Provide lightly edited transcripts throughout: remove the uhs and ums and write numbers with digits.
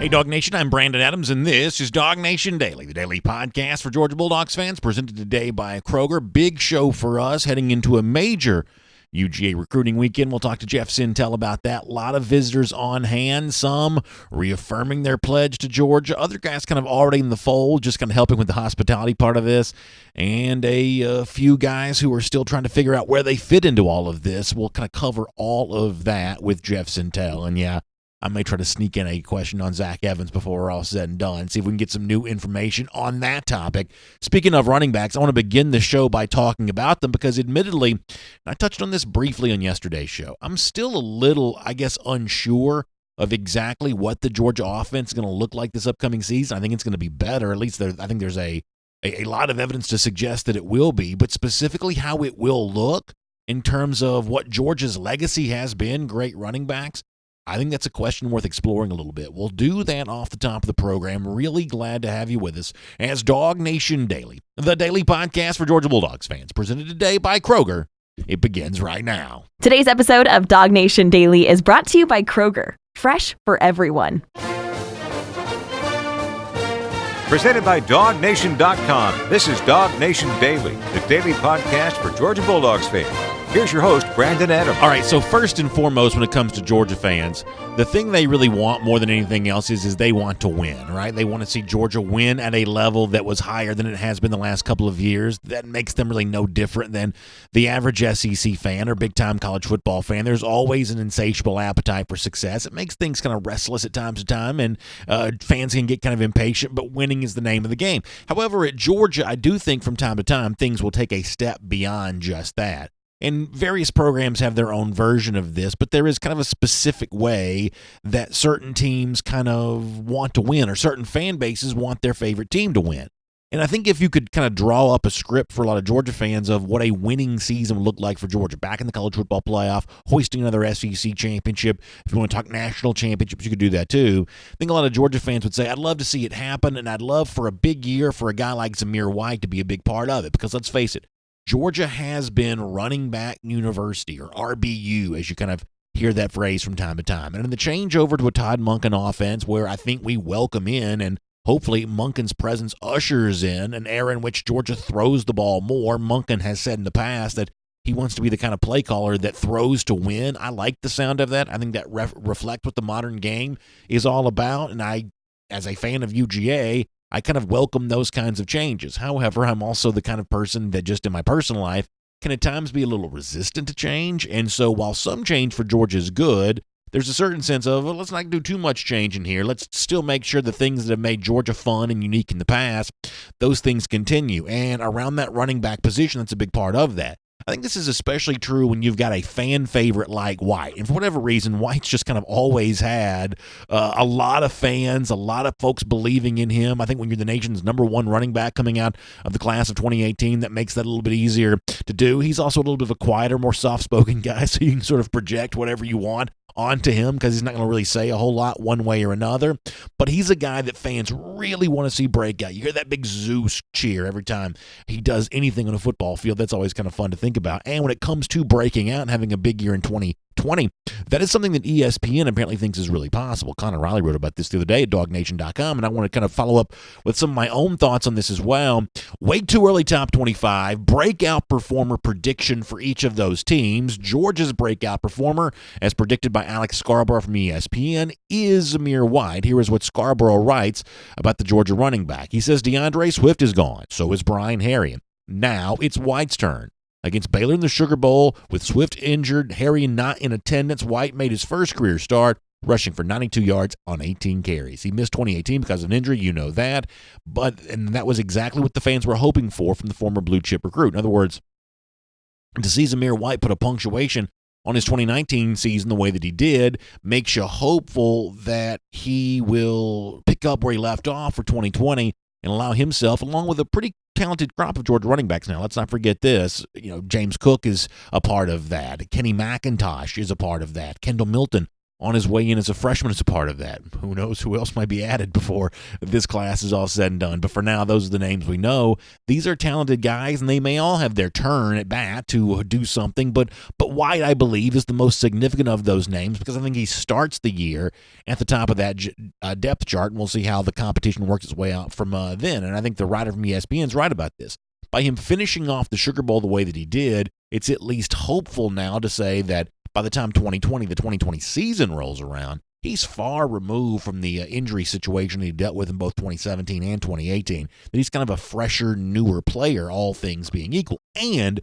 Hey, DawgNation, I'm Brandon Adams, and this is DawgNation Daily, the daily podcast for Georgia Bulldogs fans, presented today by Kroger. Big show for us heading into a major UGA recruiting weekend. We'll talk to Jeff Sintel about that. A lot of visitors on hand, some reaffirming their pledge to Georgia, other guys kind of already in the fold, just kind of helping with the hospitality part of this, and a few guys who are still trying to figure out where they fit into all of this. We'll kind of cover all of that with Jeff Sintel, and yeah, I may try to sneak in a question on Zach Evans before we're all said and done, see if we can get some new information on that topic. Speaking of running backs, I want to begin the show by talking about them because admittedly, and I touched on this briefly on yesterday's show, I'm still a little, unsure of exactly what the Georgia offense is going to look like this upcoming season. I think it's going to be better. At least I think there's a lot of evidence to suggest that it will be, but specifically how it will look in terms of what Georgia's legacy has been, great running backs, I think that's a question worth exploring a little bit. We'll do that off the top of the program. Really glad to have you with us as DawgNation Daily, the daily podcast for Georgia Bulldogs fans, presented today by Kroger. It begins right now. Today's episode of DawgNation Daily is brought to you by Kroger, fresh for everyone. Presented by DawgNation.com. This is DawgNation Daily, the daily podcast for Georgia Bulldogs fans. Here's your host, Brandon Adams. All right, so first and foremost, when it comes to Georgia fans, the thing they really want more than anything else is they want to win, right? They want to see Georgia win at a level that was higher than it has been the last couple of years. That makes them really no different than the average SEC fan or big-time college football fan. There's always an insatiable appetite for success. It makes things kind of restless at times to time, and fans can get kind of impatient, but winning is the name of the game. However, at Georgia, I do think from time to time things will take a step beyond just that. And various programs have their own version of this, but there is kind of a specific way that certain teams kind of want to win, or certain fan bases want their favorite team to win. And I think if you could kind of draw up a script for a lot of Georgia fans of what a winning season would look like for Georgia, back in the college football playoff, hoisting another SEC championship, if you want to talk national championships, you could do that too. I think a lot of Georgia fans would say, I'd love to see it happen, and I'd love for a big year for a guy like Zamir White to be a big part of it, because let's face it, Georgia has been running back university, or RBU, as you kind of hear that phrase from time to time. And in the change over to a Todd Monken offense, where I think we welcome in, and hopefully Monken's presence ushers in an era in which Georgia throws the ball more. Monken has said in the past that he wants to be the kind of play caller that throws to win. I like the sound of that. I think that reflects what the modern game is all about. And I, as a fan of UGA, I kind of welcome those kinds of changes. However, I'm also the kind of person that just in my personal life can at times be a little resistant to change. And so while some change for Georgia is good, there's a certain sense of, well, let's not do too much change in here. Let's still make sure the things that have made Georgia fun and unique in the past, those things continue. And around that running back position, that's a big part of that. I think this is especially true when you've got a fan favorite like White. And for whatever reason, White's just kind of always had a lot of fans, a lot of folks believing in him. I think when you're the nation's number one running back coming out of the class of 2018, that makes that a little bit easier to do. He's also a little bit of a quieter, more soft-spoken guy, so you can sort of project whatever you want onto him because he's not going to really say a whole lot one way or another. But he's a guy that fans really want to see break out. You hear that big Zeus cheer every time he does anything on a football field. That's always kind of fun to think about. And when it comes to breaking out and having a big year in 2020, that is something that ESPN apparently thinks is really possible. Connor Riley wrote about this the other day at DawgNation.com, and I want to kind of follow up with some of my own thoughts on this as well. Way too early top 25, breakout performer prediction for each of those teams. Georgia's breakout performer, as predicted by Alex Scarborough from ESPN, is Zamir White. Here is what Scarborough writes about the Georgia running back. He says, DeAndre Swift is gone. So is Brian Harrion. Now it's White's turn. Against Baylor in the Sugar Bowl, with Swift injured, Harrion not in attendance, White made his first career start, rushing for 92 yards on 18 carries. He missed 2018 because of an injury, you know that, and that was exactly what the fans were hoping for from the former blue chip recruit. In other words, to see Zamir White put a punctuation on his 2019 season the way that he did makes you hopeful that he will pick up where he left off for 2020 and allow himself, along with a pretty talented crop of Georgia running backs now. Let's not forget this. James Cook is a part of that. Kenny McIntosh is a part of that. Kendall Milton on his way in as a freshman as a part of that. Who knows who else might be added before this class is all said and done. But for now, those are the names we know. These are talented guys, and they may all have their turn at bat to do something. But White, I believe, is the most significant of those names because I think he starts the year at the top of that depth chart, and we'll see how the competition works its way out from then. And I think the writer from ESPN is right about this. By him finishing off the Sugar Bowl the way that he did, it's at least hopeful now to say that by the time the 2020 season rolls around, he's far removed from the injury situation he dealt with in both 2017 and 2018, that he's kind of a fresher, newer player, all things being equal. And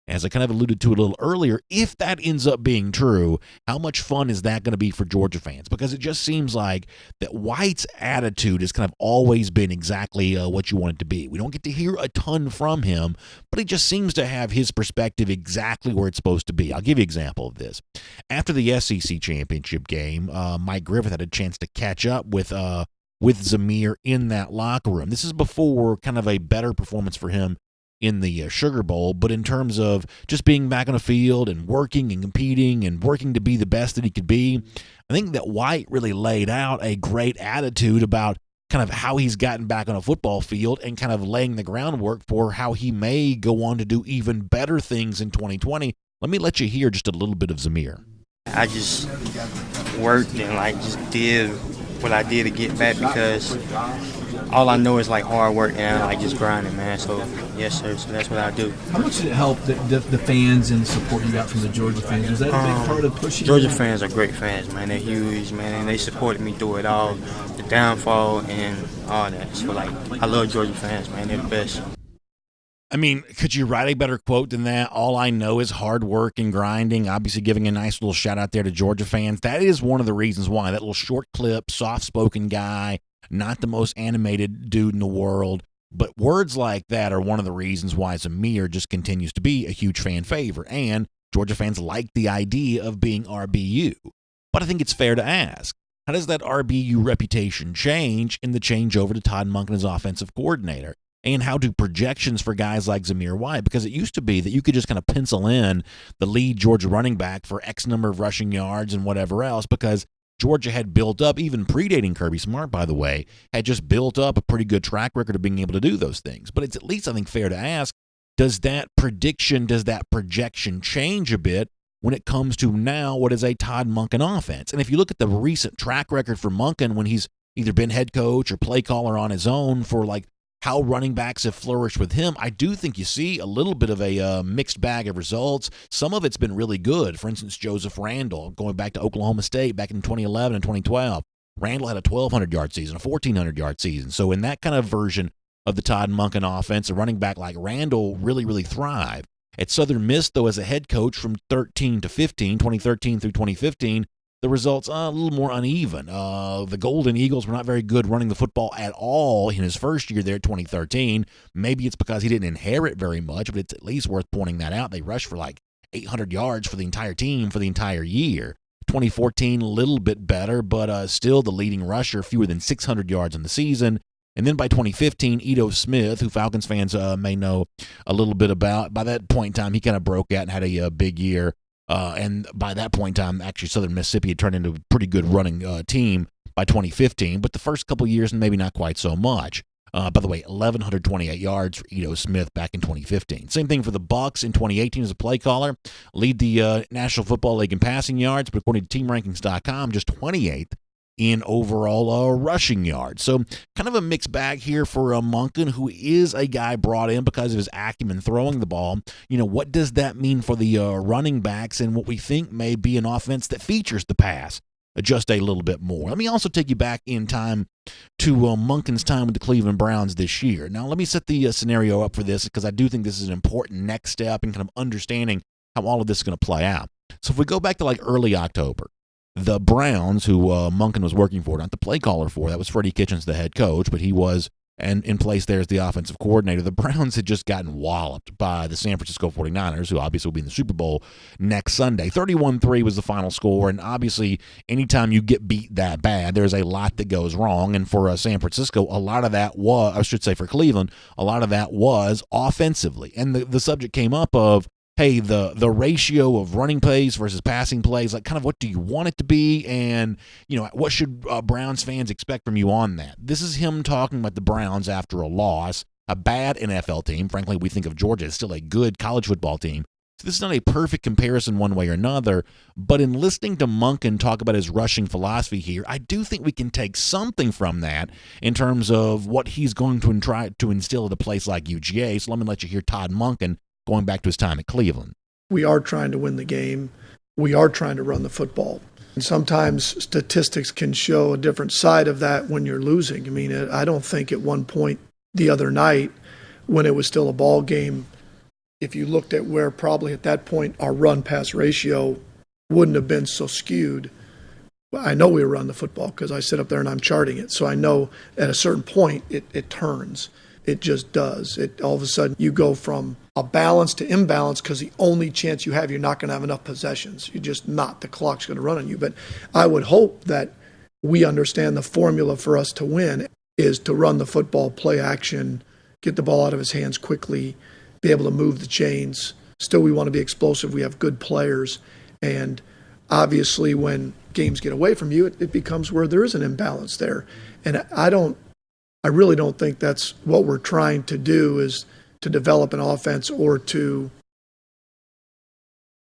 as I kind of alluded to a little earlier, if that ends up being true, how much fun is that going to be for Georgia fans? Because it just seems like that White's attitude has kind of always been exactly what you want it to be. We don't get to hear a ton from him, but he just seems to have his perspective exactly where it's supposed to be. I'll give you an example of this. After the SEC championship game, Mike Griffith had a chance to catch up with Zamir in that locker room. This is before kind of a better performance for him in the Sugar Bowl, but in terms of just being back on the field and working and competing and working to be the best that he could be, I think that White really laid out a great attitude about kind of how he's gotten back on a football field and kind of laying the groundwork for how he may go on to do even better things in 2020. Let me let you hear just a little bit of Zamir. I just worked and just did what I did to get back because all I know is hard work and just grinding, man. So yes, sir. So that's what I do. How much did it help the fans and the support you got from the Georgia fans? Was that a big part of pushing? Georgia fans are great fans, man. They're huge, man, and they supported me through it all, the downfall and all that. So I love Georgia fans, man. They're the best. I mean, could you write a better quote than that? All I know is hard work and grinding. Obviously giving a nice little shout out there to Georgia fans. That is one of the reasons why. That little short clip, soft-spoken guy, not the most animated dude in the world. But words like that are one of the reasons why Zamir just continues to be a huge fan favorite. And Georgia fans like the idea of being RBU. But I think it's fair to ask, how does that RBU reputation change in the changeover to Todd Monken as offensive coordinator? And how do projections for guys like Zamir White? Because it used to be that you could just kind of pencil in the lead Georgia running back for X number of rushing yards and whatever else, because Georgia had built up, even predating Kirby Smart, by the way, had just built up a pretty good track record of being able to do those things. But it's at least, I think, fair to ask, does that projection change a bit when it comes to now what is a Todd Monken offense? And if you look at the recent track record for Monken when he's either been head coach or play caller on his own for how running backs have flourished with him, I do think you see a little bit of a mixed bag of results. Some of it's been really good. For instance, Joseph Randall, going back to Oklahoma State back in 2011 and 2012. Randall had a 1,200-yard season, a 1,400-yard season. So in that kind of version of the Todd Monken offense, a running back like Randall really, really thrived. At Southern Miss, though, as a head coach from 2013 through 2015, the results a little more uneven. The Golden Eagles were not very good running the football at all in his first year there, 2013. Maybe it's because he didn't inherit very much, but it's at least worth pointing that out. They rushed for 800 yards for the entire team for the entire year. 2014, a little bit better, but still the leading rusher, fewer than 600 yards in the season. And then by 2015, Ito Smith, who Falcons fans may know a little bit about, by that point in time, he kind of broke out and had a big year. And by that point in time, actually, Southern Mississippi had turned into a pretty good running team by 2015. But the first couple years, maybe not quite so much. By the way, 1,128 yards for Ito Smith back in 2015. Same thing for the Bucs in 2018 as a play caller. Lead the National Football League in passing yards, but according to TeamRankings.com, just 28th in overall rushing yards. So kind of a mixed bag here for Monken, who is a guy brought in because of his acumen throwing the ball. What does that mean for the running backs and what we think may be an offense that features the pass just a little bit more? Let me also take you back in time to Monken's time with the Cleveland Browns this year. Now, let me set the scenario up for this because I do think this is an important next step in kind of understanding how all of this is going to play out. So if we go back to early October, the Browns, who Monken was working for, not the play caller for, that was Freddie Kitchens, the head coach, but he was in place there as the offensive coordinator. The Browns had just gotten walloped by the San Francisco 49ers, who obviously will be in the Super Bowl next Sunday. 31-3 was the final score, and obviously anytime you get beat that bad, there's a lot that goes wrong. And for San Francisco, a lot of that was, I should say for Cleveland, a lot of that was offensively. And the subject came up of, hey, the ratio of running plays versus passing plays, like kind of what do you want it to be, and what should Browns fans expect from you on that? This is him talking about the Browns after a loss, a bad NFL team. Frankly, we think of Georgia as still a good college football team. So this is not a perfect comparison one way or another, but in listening to Monken talk about his rushing philosophy here, I do think we can take something from that in terms of what he's going to try to instill at a place like UGA. So let me let you hear Todd Monken going back to his time at Cleveland. We are trying to win the game. We are trying to run the football. And sometimes statistics can show a different side of that when you're losing. I mean, I don't think at one point the other night when it was still a ball game, if you looked at where probably at that point our run-pass ratio wouldn't have been so skewed. I know we run the football because I sit up there and I'm charting it. So I know at a certain point it turns. It just does. All of a sudden you go from a balance to imbalance because the only chance you have, you're not going to have enough possessions. You're just not. The clock's going to run on you. But I would hope that we understand the formula for us to win is to run the football, play action, get the ball out of his hands quickly, be able to move the chains. Still, we want to be explosive. We have good players. And obviously when games get away from you, it becomes where there is an imbalance there. And I really don't think that's what we're trying to do, is to develop an offense or to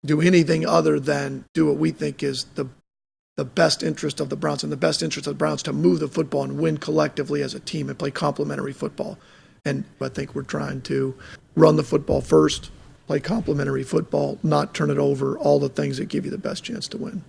do anything other than do what we think is the best interest of the Browns, and the best interest of the Browns to move the football and win collectively as a team and play complementary football. And I think we're trying to run the football first, play complementary football, not turn it over, all the things that give you the best chance to win.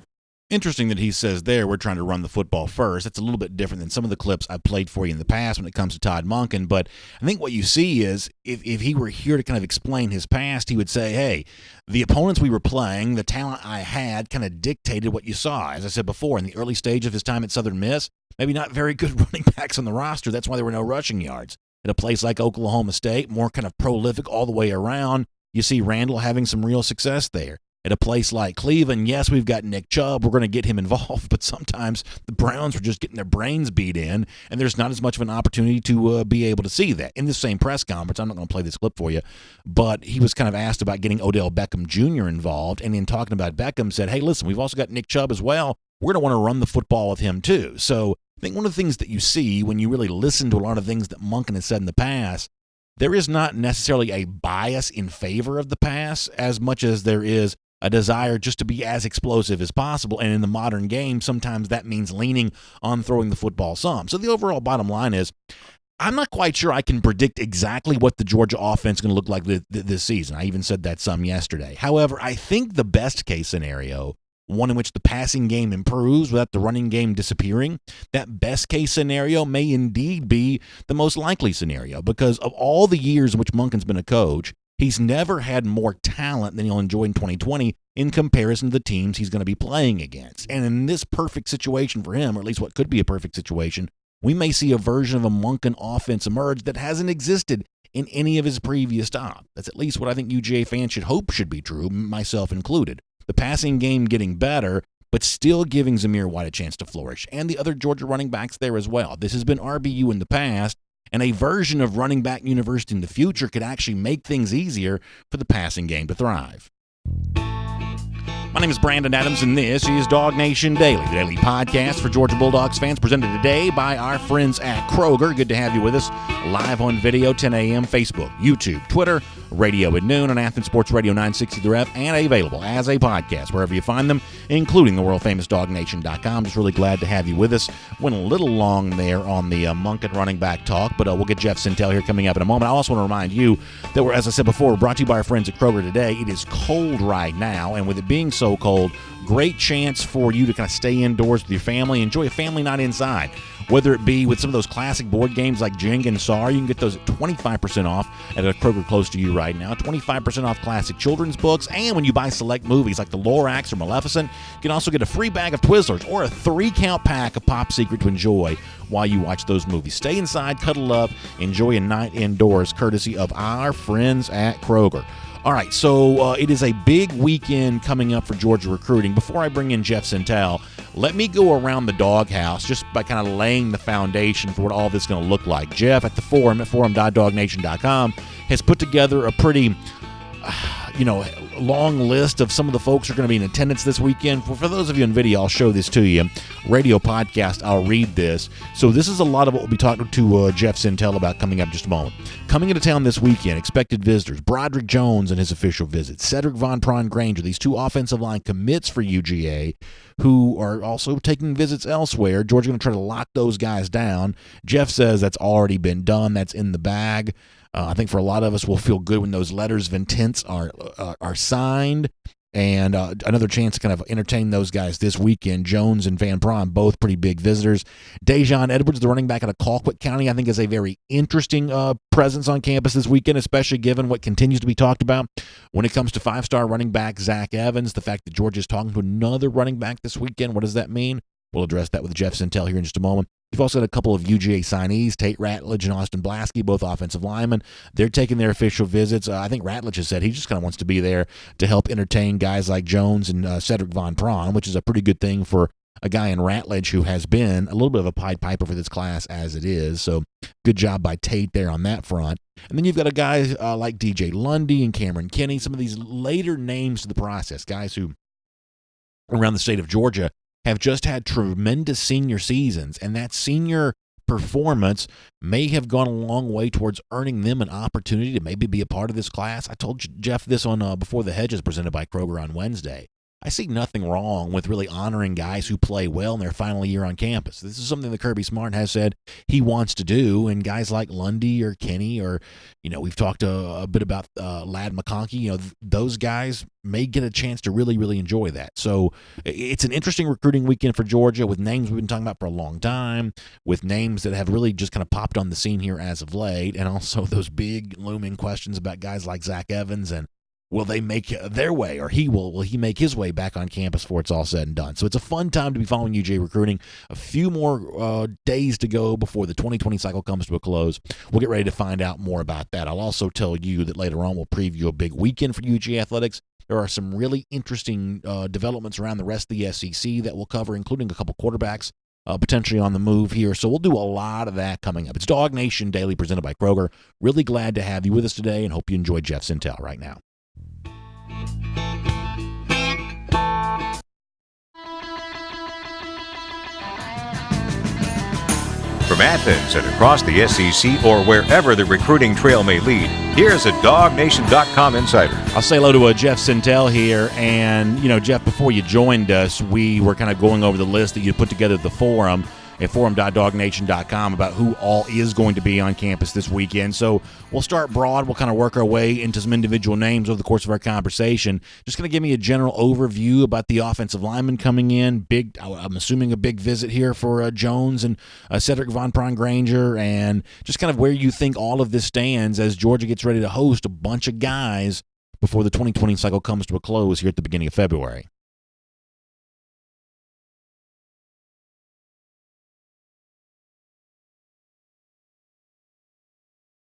Interesting that he says there we're trying to run the football first. That's a little bit different than some of the clips I've played for you in the past when it comes to Todd Monken. But I think what you see is if he were here to kind of explain his past, he would say, hey, the opponents we were playing, the talent I had kind of dictated what you saw. As I said before, in the early stage of his time at Southern Miss, maybe not very good running backs on the roster. That's why there were no rushing yards. At a place like Oklahoma State, more kind of prolific all the way around, you see Randall having some real success there. At a place like Cleveland, yes, we've got Nick Chubb. We're going to get him involved, but sometimes the Browns were just getting their brains beat in, and there's not as much of an opportunity to be able to see that. In this same press conference, I'm not going to play this clip for you, but he was kind of asked about getting Odell Beckham Jr. involved, and in talking about Beckham said, hey, listen, we've also got Nick Chubb as well. We're going to want to run the football with him too. So I think one of the things that you see when you really listen to a lot of things that Monken has said in the past, there is not necessarily a bias in favor of the pass as much as there is a desire just to be as explosive as possible. And in the modern game, sometimes that means leaning on throwing the football some. So the overall bottom line is, I'm not quite sure I can predict exactly what the Georgia offense is going to look like this season. I even said that some yesterday. However, I think the best case scenario, one in which the passing game improves without the running game disappearing, that best case scenario may indeed be the most likely scenario, because of all the years in which Monken's been a coach, he's never had more talent than he'll enjoy in 2020 in comparison to the teams he's going to be playing against. And in this perfect situation for him, or at least what could be a perfect situation, we may see a version of a Monken offense emerge that hasn't existed in any of his previous stops. That's at least what I think UGA fans should hope should be true, myself included. The passing game getting better, but still giving Zamir White a chance to flourish, and the other Georgia running backs there as well. This has been RBU in the past, and a version of running back university in the future could actually make things easier for the passing game to thrive. My name is Brandon Adams, and this is DawgNation Daily, the daily podcast for Georgia Bulldogs fans, presented today by our friends at Kroger. Good to have you with us live on video, 10 a.m., Facebook, YouTube, Twitter, radio at noon on Athens Sports Radio 960 The Ref, and available as a podcast wherever you find them, including the world-famous DawgNation.com. Just really glad to have you with us. Went a little long there on the Monken running back talk, but we'll get Jeff Sintel here coming up in a moment. I also want to remind you that we're, as I said before, we're brought to you by our friends at Kroger today. It is cold right now, and with it being so cold, great chance for you to kind of stay indoors with your family, enjoy a family night inside. Whether it be with some of those classic board games like Jenga and SAR, you can get those at 25% off at a Kroger close to you right now. 25% off classic children's books. And when you buy select movies like The Lorax or Maleficent, you can also get a free bag of Twizzlers or a 3-count pack of Pop Secret to enjoy while you watch those movies. Stay inside, cuddle up, enjoy a night indoors, courtesy of our friends at Kroger. All right, so it is a big weekend coming up for Georgia recruiting. Before I bring in Jeff Sintel, let me go around the doghouse just by kind of laying the foundation for what all this is going to look like. Jeff at the forum at forum.dawgnation.com has put together a pretty, long list of some of the folks who are going to be in attendance this weekend. For those of you in video, I'll show this to you. Radio podcast, I'll read this. So this is a lot of what we'll be talking to Jeff Sintel about coming up in just a moment. Coming into town this weekend, expected visitors, Broderick Jones and his official visit, Cedric Von Pron Granger, these two offensive line commits for UGA, who are also taking visits elsewhere. Georgia's going to try to lock those guys down. Jeff says that's already been done. That's in the bag. I think for a lot of us, we'll feel good when those letters of intent are signed. And another chance to kind of entertain those guys this weekend. Jones and Van Pron, both pretty big visitors. Dejon Edwards, the running back out of Colquitt County, I think is a very interesting presence on campus this weekend, especially given what continues to be talked about when it comes to five-star running back Zach Evans. The fact that Georgia's talking to another running back this weekend, what does that mean? We'll address that with Jeff Sintel here in just a moment. You've also had a couple of UGA signees, Tate Ratledge and Austin Blasky, both offensive linemen. They're taking their official visits. I think Ratledge has said he just kind of wants to be there to help entertain guys like Jones and Cedric Von Pron, which is a pretty good thing for a guy in Ratledge who has been a little bit of a Pied Piper for this class as it is. So good job by Tate there on that front. And then you've got a guy like DJ Lundy and Cameron Kinney, some of these later names to the process, guys who around the state of Georgia have just had tremendous senior seasons, and that senior performance may have gone a long way towards earning them an opportunity to maybe be a part of this class. I told Jeff this on Before the Hedges presented by Kroger on Wednesday. I see nothing wrong with really honoring guys who play well in their final year on campus. This is something that Kirby Smart has said he wants to do, and guys like Lundy or Kenny or, we've talked a bit about Ladd McConkey, those guys may get a chance to really, really enjoy that. So it's an interesting recruiting weekend for Georgia with names we've been talking about for a long time, with names that have really just kind of popped on the scene here as of late, and also those big looming questions about guys like Zach Evans and will they make their way, or will he make his way back on campus before it's all said and done? So it's a fun time to be following UGA recruiting. A few more days to go before the 2020 cycle comes to a close. We'll get ready to find out more about that. I'll also tell you that later on we'll preview a big weekend for UGA athletics. There are some really interesting developments around the rest of the SEC that we'll cover, including a couple quarterbacks potentially on the move here. So we'll do a lot of that coming up. It's DawgNation Daily presented by Kroger. Really glad to have you with us today and hope you enjoy Jeff Sintel right now. From Athens and across the SEC or wherever the recruiting trail may lead, here's a DawgNation.com insider. I'll say hello to Jeff Sintel here. And, Jeff, before you joined us, we were kind of going over the list that you put together at the forum at forum.dawgnation.com about who all is going to be on campus this weekend. So we'll start broad. We'll kind of work our way into some individual names over the course of our conversation. Just going to give me a general overview about the offensive linemen coming in. I'm assuming a big visit here for Jones and Cedric Von Pron Granger, and just kind of where you think all of this stands as Georgia gets ready to host a bunch of guys before the 2020 cycle comes to a close here at the beginning of February.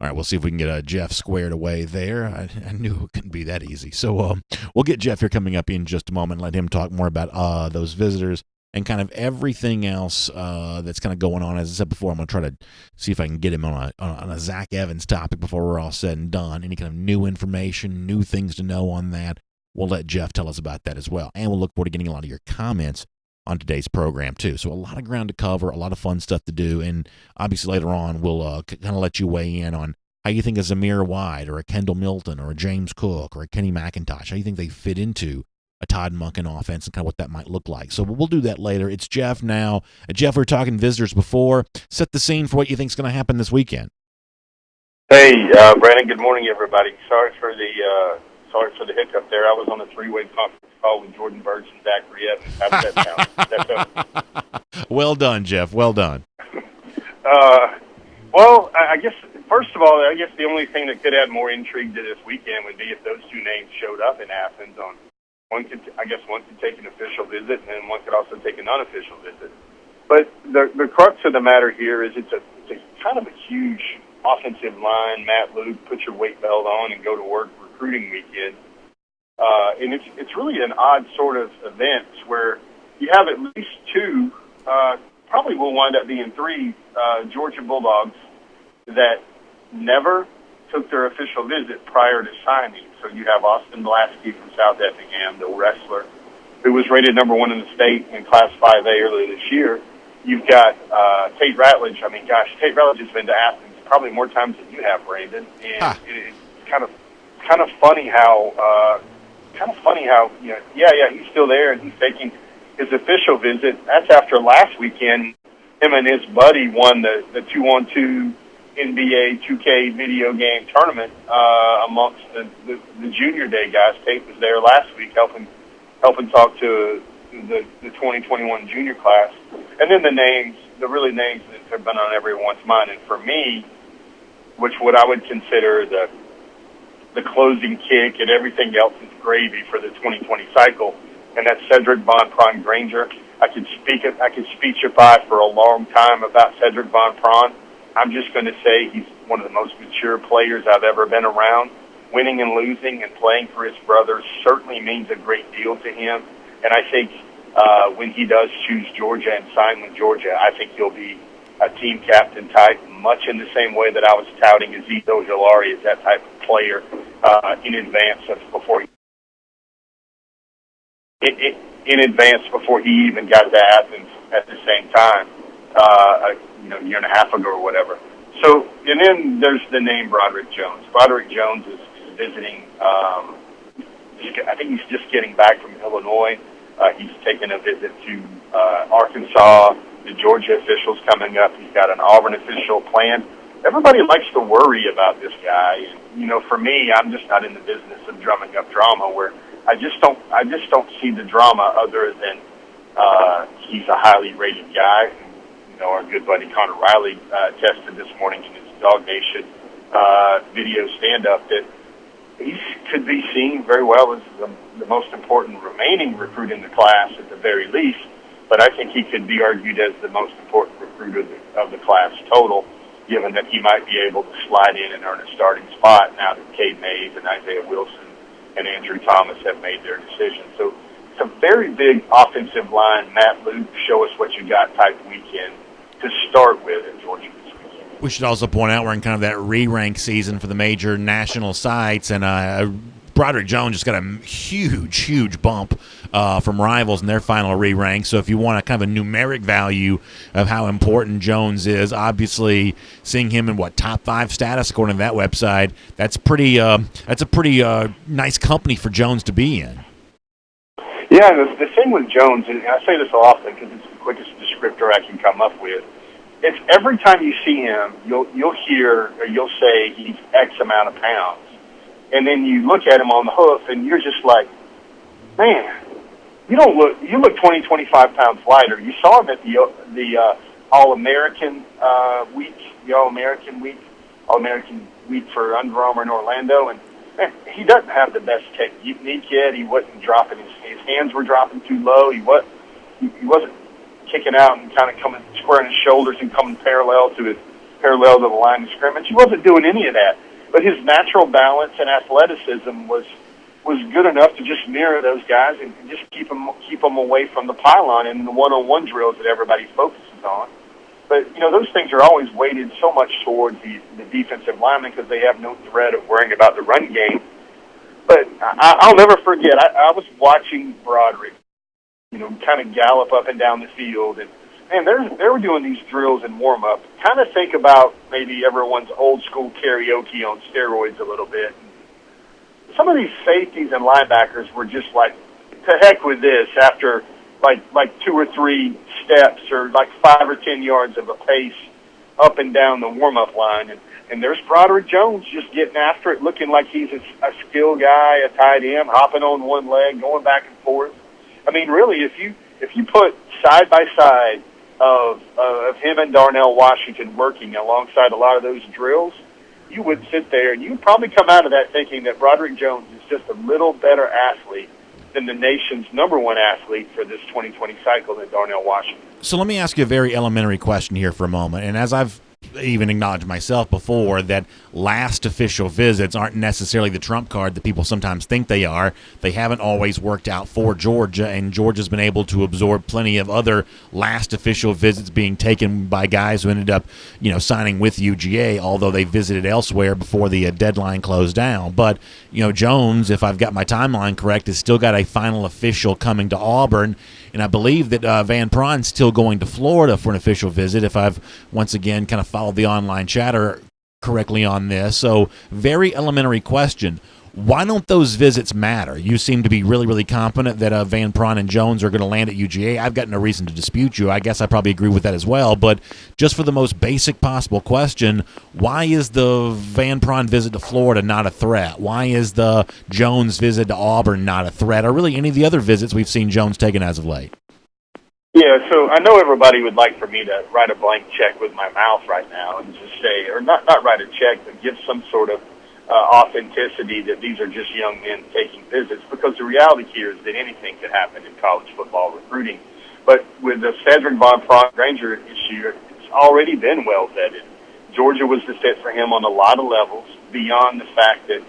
All right, we'll see if we can get Jeff squared away there. I knew it couldn't be that easy. So we'll get Jeff here coming up in just a moment and let him talk more about those visitors and kind of everything else that's kind of going on. As I said before, I'm going to try to see if I can get him on a Zach Evans topic before we're all said and done. Any kind of new information, new things to know on that, we'll let Jeff tell us about that as well. And we'll look forward to getting a lot of your comments on today's program too. So a lot of ground to cover, a lot of fun stuff to do, and obviously later on we'll kind of let you weigh in on how you think a Zamir White or a Kendall Milton or a James Cook or a Kenny McIntosh, how you think they fit into a Todd Monken offense and kind of what that might look like. So we'll do that later. It's Jeff now. Jeff, we were talking visitors before. Set the scene for what you think is going to happen this weekend. Hey, Brandon. Good morning, everybody. Sorry for the hiccup there. I was on a three-way conference call with Jordan Burch and Zachary Evans. How does that sound? Well done, Jeff. Well done. Well, I guess, first of all, the only thing that could add more intrigue to this weekend would be if those two names showed up in Athens. One could take an official visit, and then one could also take an unofficial visit. But the crux of the matter here is it's a kind of a huge offensive line. Matt Luke, put your weight belt on and go to work recruiting weekend. And it's really an odd sort of event where you have at least two, probably will wind up being three, Georgia Bulldogs that never took their official visit prior to signing. So you have Austin Blasky from South Effingham, the wrestler, who was rated number 1 in the state in Class 5A earlier this year. You've got Tate Ratledge. I mean, gosh, Tate Ratledge has been to Athens probably more times than you have, Brandon. And it's kind of funny how he's still there and he's taking his official visit. That's after last weekend, him and his buddy won the 2-on-2 NBA 2K video game tournament amongst the junior day guys. Tate was there last week helping talk to the 2021 junior class. And then the names that have been on everyone's mind. And for me, what I would consider the closing kick and everything else is gravy for the 2020 cycle, and that's Cedric Von Pron Granger. I could speechify for a long time about Cedric Von Pron. I'm just going to say he's one of the most mature players I've ever been around. Winning and losing and playing for his brothers certainly means a great deal to him. And I think when he does choose Georgia and sign with Georgia, I think he'll be a team captain type, much in the same way that I was touting Azeez Ojulari as that type of player in advance before he even got to Athens at the same time, a year and a half ago or whatever. So, and then there's the name Broderick Jones. Broderick Jones is visiting. I think he's just getting back from Illinois. He's taken a visit to Arkansas. The Georgia officials coming up. He's got an Auburn official planned. Everybody likes to worry about this guy. And, for me, I'm just not in the business of drumming up drama. Where I just don't see the drama other than he's a highly rated guy. Our good buddy Connor Riley tested this morning in his DawgNation video stand-up that he could be seen very well as the most important remaining recruit in the class at the very least. But I think he could be argued as the most important recruit of the class total, given that he might be able to slide in and earn a starting spot now that Cade Mays and Isaiah Wilson and Andrew Thomas have made their decision. So it's a very big offensive line, Matt Luke, show us what you got type weekend to start with in Georgia this weekend. We should also point out we're in kind of that re-rank season for the major national sites, and Broderick Jones just got a huge bump from rivals in their final re-rank. So if you want a kind of a numeric value of how important Jones is, obviously seeing him in top 5 status according to that website, that's a pretty nice company for Jones to be in. Yeah, the thing with Jones, and I say this often because it's the quickest descriptor I can come up with, it's every time you see him, you'll hear or you'll say he's X amount of pounds. And then you look at him on the hoof, and you're just like, man, you look 20, 25 pounds lighter. You saw him at the All-American week, All-American week for Under Armour in Orlando, and man, he doesn't have the best technique yet. He wasn't dropping his hands were dropping too low. He wasn't kicking out and kind of coming squaring his shoulders and coming parallel to the line of scrimmage. He wasn't doing any of that. But his natural balance and athleticism was good enough to just mirror those guys and just keep them away from the pylon and the one-on-one drills that everybody focuses on. But, those things are always weighted so much towards the defensive linemen because they have no threat of worrying about the run game. But I'll never forget, I was watching Broderick, kind of gallop up and down the field, and they were doing these drills in warm-up. Kind of think about maybe everyone's old-school karaoke on steroids a little bit. Some of these safeties and linebackers were just like, to heck with this, after like 2 or 3 steps or like 5 or 10 yards of a pace up and down the warm-up line. And there's Broderick Jones just getting after it, looking like he's a skill guy, a tight end, hopping on one leg, going back and forth. I mean, really, if you put side by side of him and Darnell Washington working alongside a lot of those drills, you would sit there and you would probably come out of that thinking that Broderick Jones is just a little better athlete than the nation's #1 athlete for this 2020 cycle than Darnell Washington. So let me ask you a very elementary question here for a moment. And as I've even acknowledged myself before that last official visits aren't necessarily the trump card that people sometimes think they are. They haven't always worked out for Georgia, and Georgia's been able to absorb plenty of other last official visits being taken by guys who ended up, signing with UGA, although they visited elsewhere before the deadline closed down. But, Jones, if I've got my timeline correct, has still got a final official coming to Auburn, and I believe that Van Pron's still going to Florida for an official visit, if I've once again kind of followed the online chatter correctly on this. So, very elementary question. Why don't those visits matter? You seem to be really, really confident that Van Pron and Jones are going to land at UGA. I've got no reason to dispute you. I guess I probably agree with that as well. But just for the most basic possible question, why is the Van Pron visit to Florida not a threat? Why is the Jones visit to Auburn not a threat? Or really any of the other visits we've seen Jones taken as of late? Yeah, so I know everybody would like for me to write a blank check with my mouth right now and just say, or not write a check, but give some sort of authenticity that these are just young men taking visits, because the reality here is that anything could happen in college football recruiting. But with the Cedric Von Granger issue, it's already been well vetted. Georgia was the fit for him on a lot of levels, beyond the fact that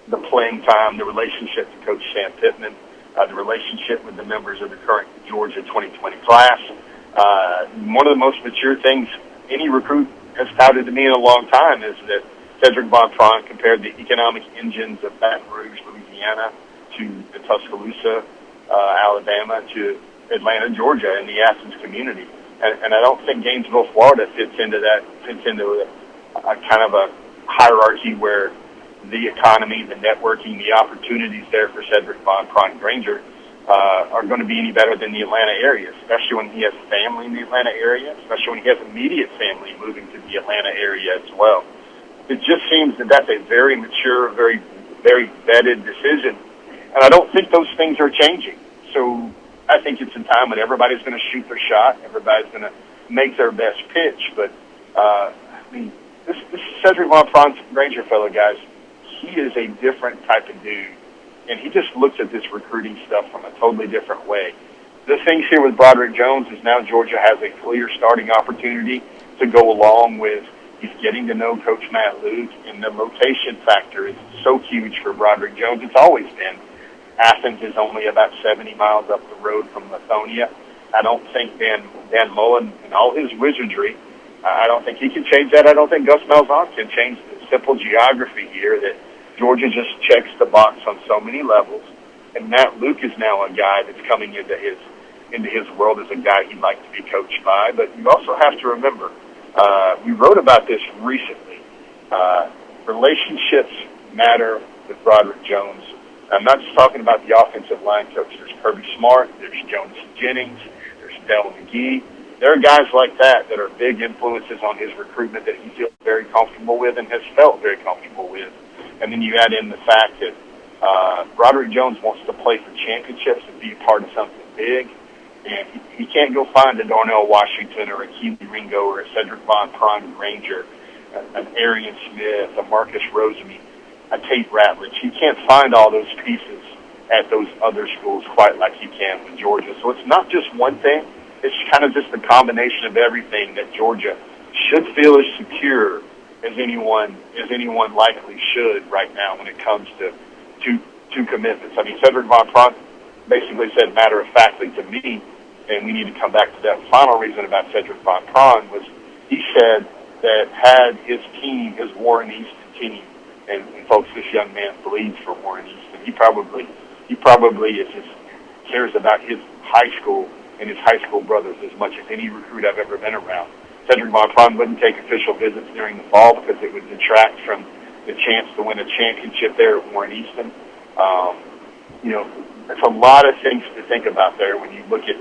the playing time, the relationship to Coach Sam Pittman, the relationship with the members of the current Georgia 2020 class. One of the most mature things any recruit has touted to me in a long time is that Cedric Von Pron compared the economic engines of Baton Rouge, Louisiana, to the Tuscaloosa, Alabama, to Atlanta, Georgia, and the Athens community. And I don't think Gainesville, Florida fits into a kind of a hierarchy where the economy, the networking, the opportunities there for Cedric Von Granger are going to be any better than the Atlanta area, especially when he has family in the Atlanta area, especially when he has immediate family moving to the Atlanta area as well. It just seems that that's a very mature, very, very vetted decision. And I don't think those things are changing. So I think it's a time when everybody's going to shoot their shot. Everybody's going to make their best pitch. But, this Cedric Von Granger fellow, guys, he is a different type of dude. And he just looks at this recruiting stuff from a totally different way. The things here with Broderick Jones is now Georgia has a clear starting opportunity to go along with. He's getting to know Coach Matt Luke, and the location factor is so huge for Broderick Jones. It's always been. Athens is only about 70 miles up the road from Lithonia. I don't think Dan Mullen and all his wizardry, I don't think he can change that. I don't think Gus Malzahn can change the simple geography here that Georgia just checks the box on so many levels. And Matt Luke is now a guy that's coming into his world as a guy he'd like to be coached by. But you also have to remember, we wrote about this recently. Relationships matter with Broderick Jones. I'm not just talking about the offensive line coach. There's Kirby Smart, there's Jonas Jennings, there's Dell McGee. There are guys like that are big influences on his recruitment that he feels very comfortable with and has felt very comfortable with. And then you add in the fact that Broderick Jones wants to play for championships and be a part of something big. And he can't go find a Darnell Washington or a Keely Ringo or a Cedric Von Granger, an Arian Smith, a Marcus Rosemy, a Tate Ratledge. He can't find all those pieces at those other schools quite like he can with Georgia. So it's not just one thing. It's kind of just a combination of everything that Georgia should feel as secure as anyone likely should right now when it comes to two commitments. I mean, Cedric Von Pron basically said matter-of-factly to me, and we need to come back to that final reason about Cedric Von Pron, was he said that had his team, his Warren Easton team, and folks, this young man bleeds for Warren Easton. He probably cares about his high school and his high school brothers as much as any recruit I've ever been around. Cedric Von Pron wouldn't take official visits during the fall because it would detract from the chance to win a championship there at Warren Easton. There's a lot of things to think about there when you look at,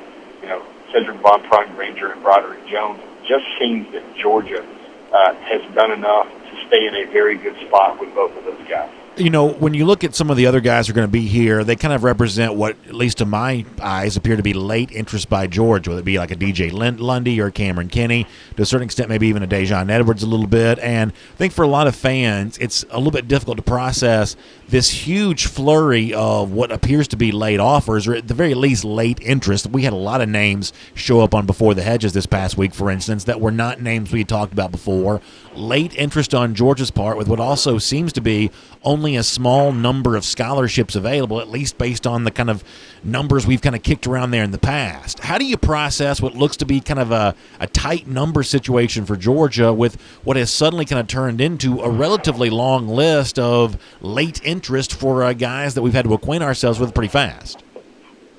Cedric Von Granger and Broderick Jones. It just seems that Georgia has done enough to stay in a very good spot with both of those guys. You know, when you look at some of the other guys who are going to be here, they kind of represent what, at least to my eyes, appear to be late interest by Georgia, whether it be like a DJ Lundy or Cameron Kinney, to a certain extent maybe even a Dejon Edwards a little bit. And I think for a lot of fans, it's a little bit difficult to process this huge flurry of what appears to be late offers, or at the very least late interest. We had a lot of names show up on Before the Hedges this past week, for instance, that were not names we had talked about before. Late interest on Georgia's part with what also seems to be only a small number of scholarships available, at least based on the kind of numbers we've kind of kicked around there in the past. How do you process what looks to be kind of a tight number situation for Georgia with what has suddenly kind of turned into a relatively long list of late interest for guys that we've had to acquaint ourselves with pretty fast?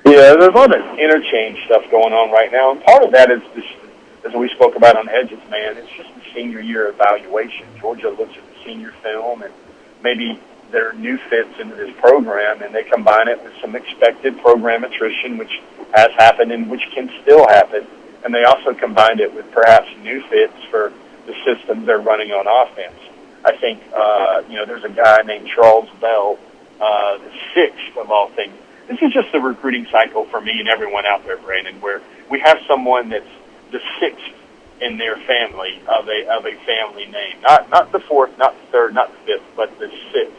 Yeah, there's a lot of interchange stuff going on right now, and part of that is this, as we spoke about on Hedges, man, it's just the senior year evaluation. Georgia looks at the senior film and maybe their new fits into this program, and they combine it with some expected program attrition, which has happened and which can still happen, and they also combined it with perhaps new fits for the systems they're running on offense. I think, there's a guy named Charles Bell, the sixth of all things. This is just the recruiting cycle for me and everyone out there, Brandon, where we have someone that's the sixth in their family of a family name, not the fourth, not the third, not the fifth, but the sixth.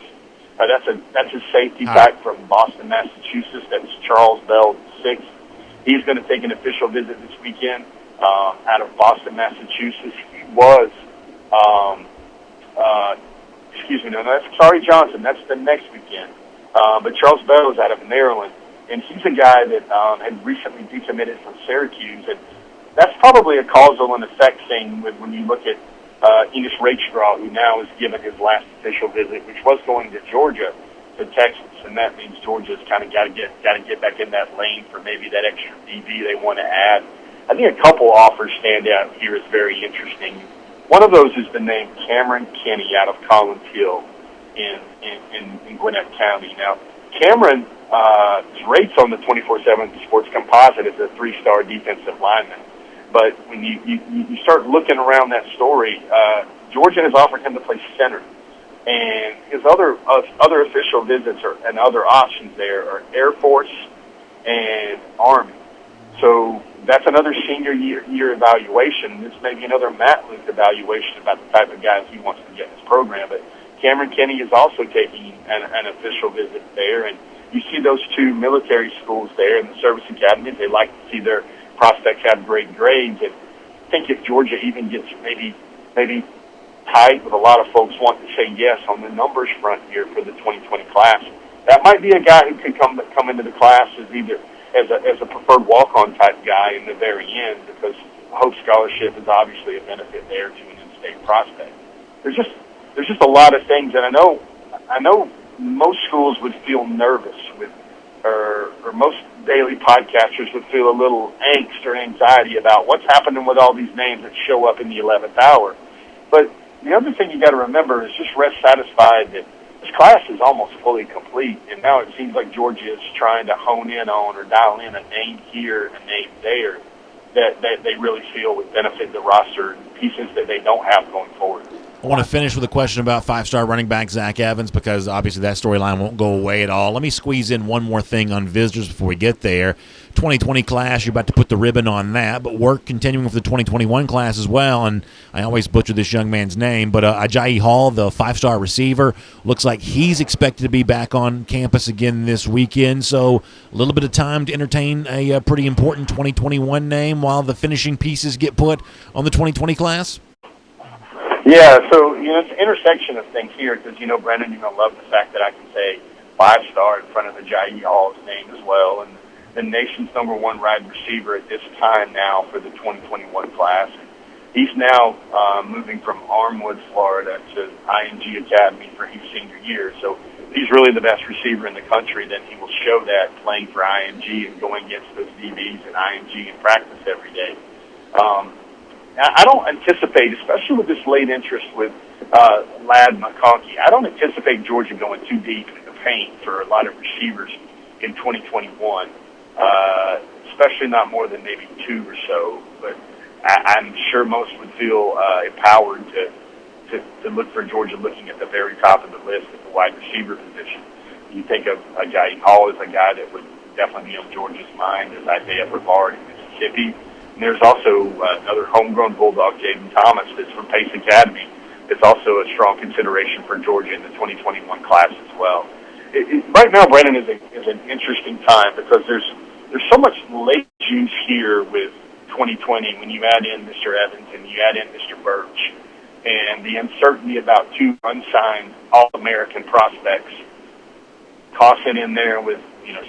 That's a safety back from Boston, Massachusetts. That's Charles Bell, the sixth. He's going to take an official visit this weekend out of Boston, Massachusetts. He was, that's Sorry Johnson. That's the next weekend. But Charles Bell is out of Maryland, and he's a guy that had recently decommitted from Syracuse, and that's probably a causal and effect thing when you look at Enos Rakestraw, who now has given his last official visit, which was going to Georgia, to Texas, and that means Georgia's kind of got to get back in that lane for maybe that extra DB they want to add. I think a couple offers stand out here is very interesting. One of those is the name Cameron Kinney out of Collins Hill in Gwinnett County. Now, Cameron rates on the 24/7 Sports Composite as a 3-star defensive lineman. But when you start looking around that story, Georgia has offered him to play center, and his other official visits and other options there are Air Force and Army. So that's another senior year evaluation. This may be another Matt Luke evaluation about the type of guys he wants to get in his program. But Cameron Kinney is also taking an official visit there, and you see those two military schools there in the service academies. They like to see their prospects have great grades, and I think if Georgia even gets maybe tight with a lot of folks wanting to say yes on the numbers front here for the 2020 class, that might be a guy who could come into the class as either as a preferred walk-on type guy in the very end, because Hope Scholarship is obviously a benefit there to an in-state prospect. There's just a lot of things, and I know most schools would feel nervous with, or most daily podcasters would feel a little angst or anxiety about what's happening with all these names that show up in the 11th hour. But the other thing you got to remember is just rest satisfied that this class is almost fully complete, and now it seems like Georgia is trying to hone in on or dial in a name here, a name there, that they really feel would benefit the roster and pieces that they don't have going forward. I want to finish with a question about 5-star running back Zach Evans, because obviously that storyline won't go away at all. Let me squeeze in one more thing on visitors before we get there. 2020 class, you're about to put the ribbon on that, but work continuing with the 2021 class as well, and I always butcher this young man's name, but Ajayi Hall, the 5-star receiver, looks like he's expected to be back on campus again this weekend, so a little bit of time to entertain a pretty important 2021 name while the finishing pieces get put on the 2020 class? Yeah, so, it's an intersection of things here because, Brendan, you're going to love the fact that I can say 5-star in front of Ajayi Hall's name as well, and the nation's number one wide receiver at this time now for the 2021 class. He's now moving from Armwood, Florida to ING Academy for his senior year, so he's really the best receiver in the country. Then he will show that playing for ING and going against those DBs in ING in practice every day. I don't anticipate, especially with this late interest with Ladd McConkey, I don't anticipate Georgia going too deep in the paint for a lot of receivers in 2021, especially not more than maybe 2 or so. But I'm sure most would feel empowered to look for Georgia looking at the very top of the list at the wide receiver position. You think of a guy, Hall is a guy that would definitely be on Georgia's mind, as Isaiah Brevard in Mississippi. And there's also another homegrown Bulldog, Jaden Thomas, that's from Pace Academy. It's also a strong consideration for Georgia in the 2021 class as well. Right now, Brandon, is an interesting time because there's so much late juice here with 2020 when you add in Mr. Evans and you add in Mr. Birch, and the uncertainty about two unsigned All-American prospects. Toss it in there with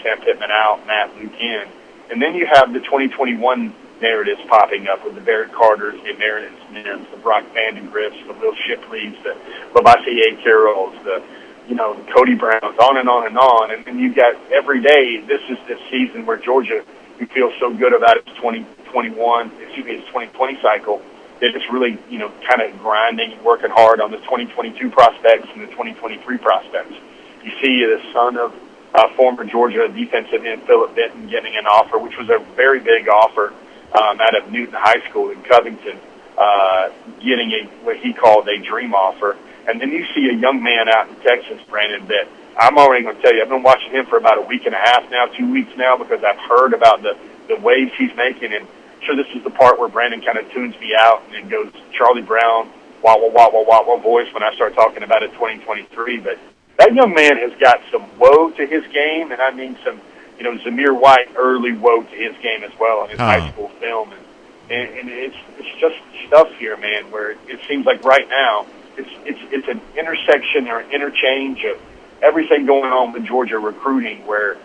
Sam Pittman out, Matt Luke in, and then you have the 2021 narratives popping up with the Barrett Carters, the Emeritus Mims, the Brock Vandegriffs, the Will Shipleys, the Lavassier Carrolls, the Cody Browns, on and on and on. And then you got every day, this is the season where Georgia, who feels so good about its 2020 cycle, that it's really, kind of grinding and working hard on the 2022 prospects and the 2023 prospects. You see the son of former Georgia defensive end Philip Benton getting an offer, which was a very big offer out of Newton High School in Covington, getting what he called a dream offer. And then you see a young man out in Texas, Brandon, that I'm already going to tell you, I've been watching him for about a week and a half now, 2 weeks now, because I've heard about the waves he's making. And sure, this is the part where Brandon kind of tunes me out and then goes Charlie Brown, wah, wah, wah, wah, wah, wah voice when I start talking about it 2023. But that young man has got some woe to his game, and I mean some, Zamir White early woe to his game as well in his high school film. And it's just stuff here, man, where it seems like right now it's an intersection or an interchange of everything going on with Georgia recruiting where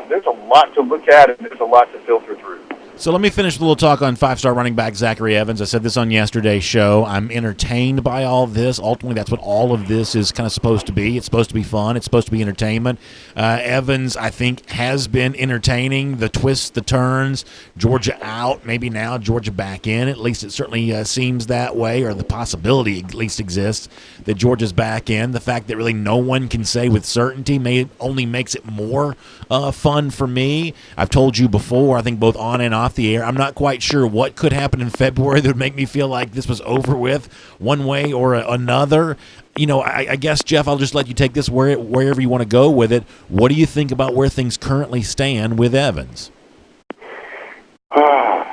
there's a lot to look at and there's a lot to filter through. So let me finish with a little talk on five-star running back Zachary Evans. I said this on yesterday's show. I'm entertained by all this. Ultimately, that's what all of this is kind of supposed to be. It's supposed to be fun. It's supposed to be entertainment. Evans, I think, has been entertaining. The twists, the turns, Georgia out, maybe now Georgia back in. At least it certainly seems that way, or the possibility at least exists that Georgia's back in. The fact that really no one can say with certainty only makes it more fun for me. I've told you before, I think both on and off the air, I'm not quite sure what could happen in February that would make me feel like this was over with one way or another. I guess, Jeff, I'll just let you take this wherever you want to go with it. What do you think about where things currently stand with Evans? Oh,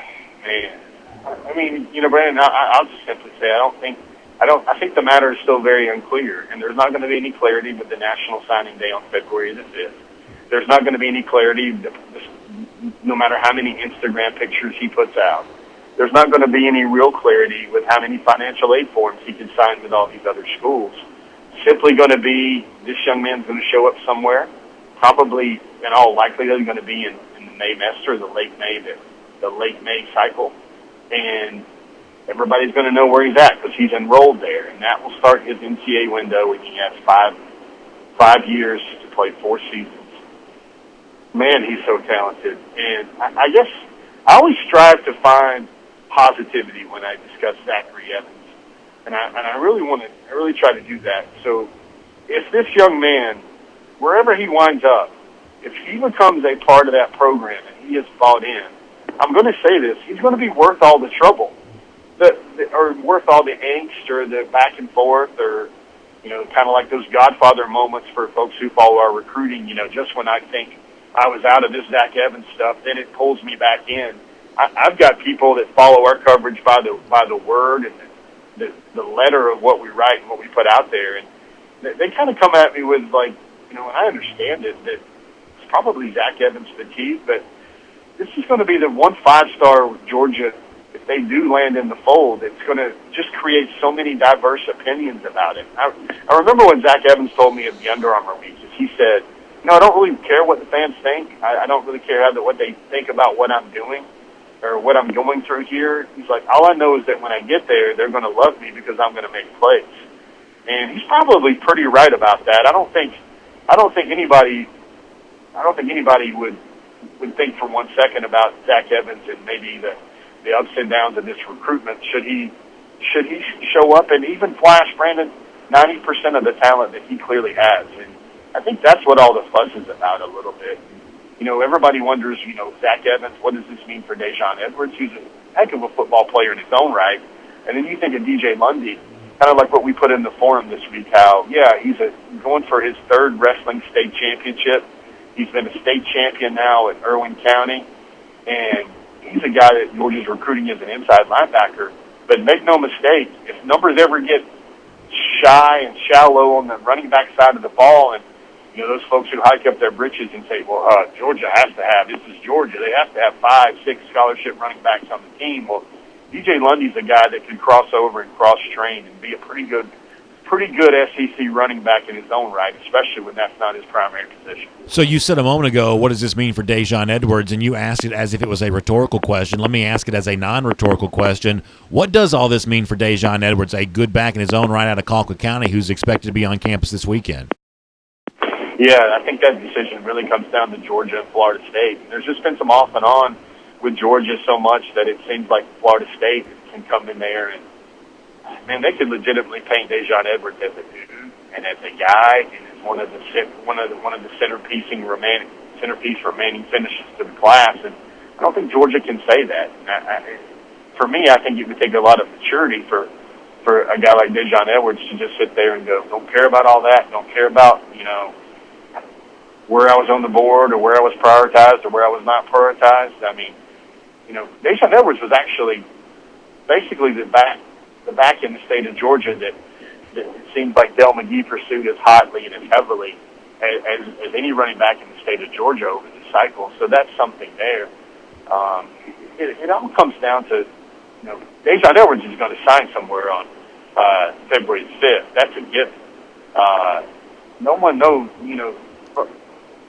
man. I mean, Brandon, I'll just simply say I think the matter is still very unclear, and there's not going to be any clarity with the National Signing Day on February the 5th. There's not going to be any clarity no matter how many Instagram pictures he puts out. There's not going to be any real clarity with how many financial aid forms he can sign with all these other schools. Simply going to be this young man's going to show up somewhere, probably in all likelihood going to be in the May semester, the late May cycle, and everybody's going to know where he's at because he's enrolled there, and that will start his NCAA window when he has five years to play 4 seasons. Man, he's so talented. And I guess I always strive to find positivity when I discuss Zachary Evans. And I really try to do that. So if this young man, wherever he winds up, if he becomes a part of that program and he is bought in, I'm going to say this, he's going to be worth all the trouble, or worth all the angst or the back and forth or, kind of like those Godfather moments for folks who follow our recruiting, just when I think I was out of this Zach Evans stuff, then it pulls me back in. I've got people that follow our coverage by the word and the letter of what we write and what we put out there, and they kind of come at me with and I understand it that it's probably Zach Evans fatigue, but this is going to be the one 5-star with Georgia. If they do land in the fold, it's going to just create so many diverse opinions about it. I remember when Zach Evans told me at the Under Armour week, he said, I don't really care what the fans think. I don't really care what they think about what I'm doing or what I'm going through here. He's like, all I know is that when I get there, they're going to love me because I'm going to make plays. And he's probably pretty right about that. I don't think anybody would think for 1 second about Zach Evans and maybe the ups and downs of this recruitment. Should he show up and even flash Brandon 90% of the talent that he clearly has? And I think that's what all the fuss is about a little bit. Everybody wonders, Zach Evans, what does this mean for Dejon Edwards? He's a heck of a football player in his own right. And then you think of DJ Lundy. kind of like what we put in the forum this week, how, yeah, he's going for his third wrestling state championship. He's been a state champion now at Irwin County, and he's a guy that Georgia's recruiting as an inside linebacker. But make no mistake, if numbers ever get shy and shallow on the running back side of the ball, and those folks who hike up their britches and say, well, Georgia has to have, this is Georgia, they have to have 5, 6 scholarship running backs on the team. Well, DJ Lundy's a guy that can cross over and cross-train and be a pretty good SEC running back in his own right, especially when that's not his primary position. So you said a moment ago, what does this mean for Daijun Edwards? And you asked it as if it was a rhetorical question. Let me ask it as a non-rhetorical question. What does all this mean for Daijun Edwards, a good back in his own right out of Colquitt County who's expected to be on campus this weekend? Yeah, I think that decision really comes down to Georgia and Florida State. There's just been some off and on with Georgia so much that it seems like Florida State can come in there and, man, they could legitimately paint Daijun Edwards as a dude and as a guy and as one of the centerpiece remaining finishes to the class. And I don't think Georgia can say that. For me, I think it would take a lot of maturity for a guy like Daijun Edwards to just sit there and go, don't care about all that, don't care about where I was on the board or where I was prioritized or where I was not prioritized. I mean, Daijun Edwards was actually basically the back in the state of Georgia that it seems like Del McGee pursued as hotly and as heavily as any running back in the state of Georgia over the cycle. So that's something there. It all comes down to, Daijun Edwards is going to sign somewhere on February 5th. That's a given. No one knows,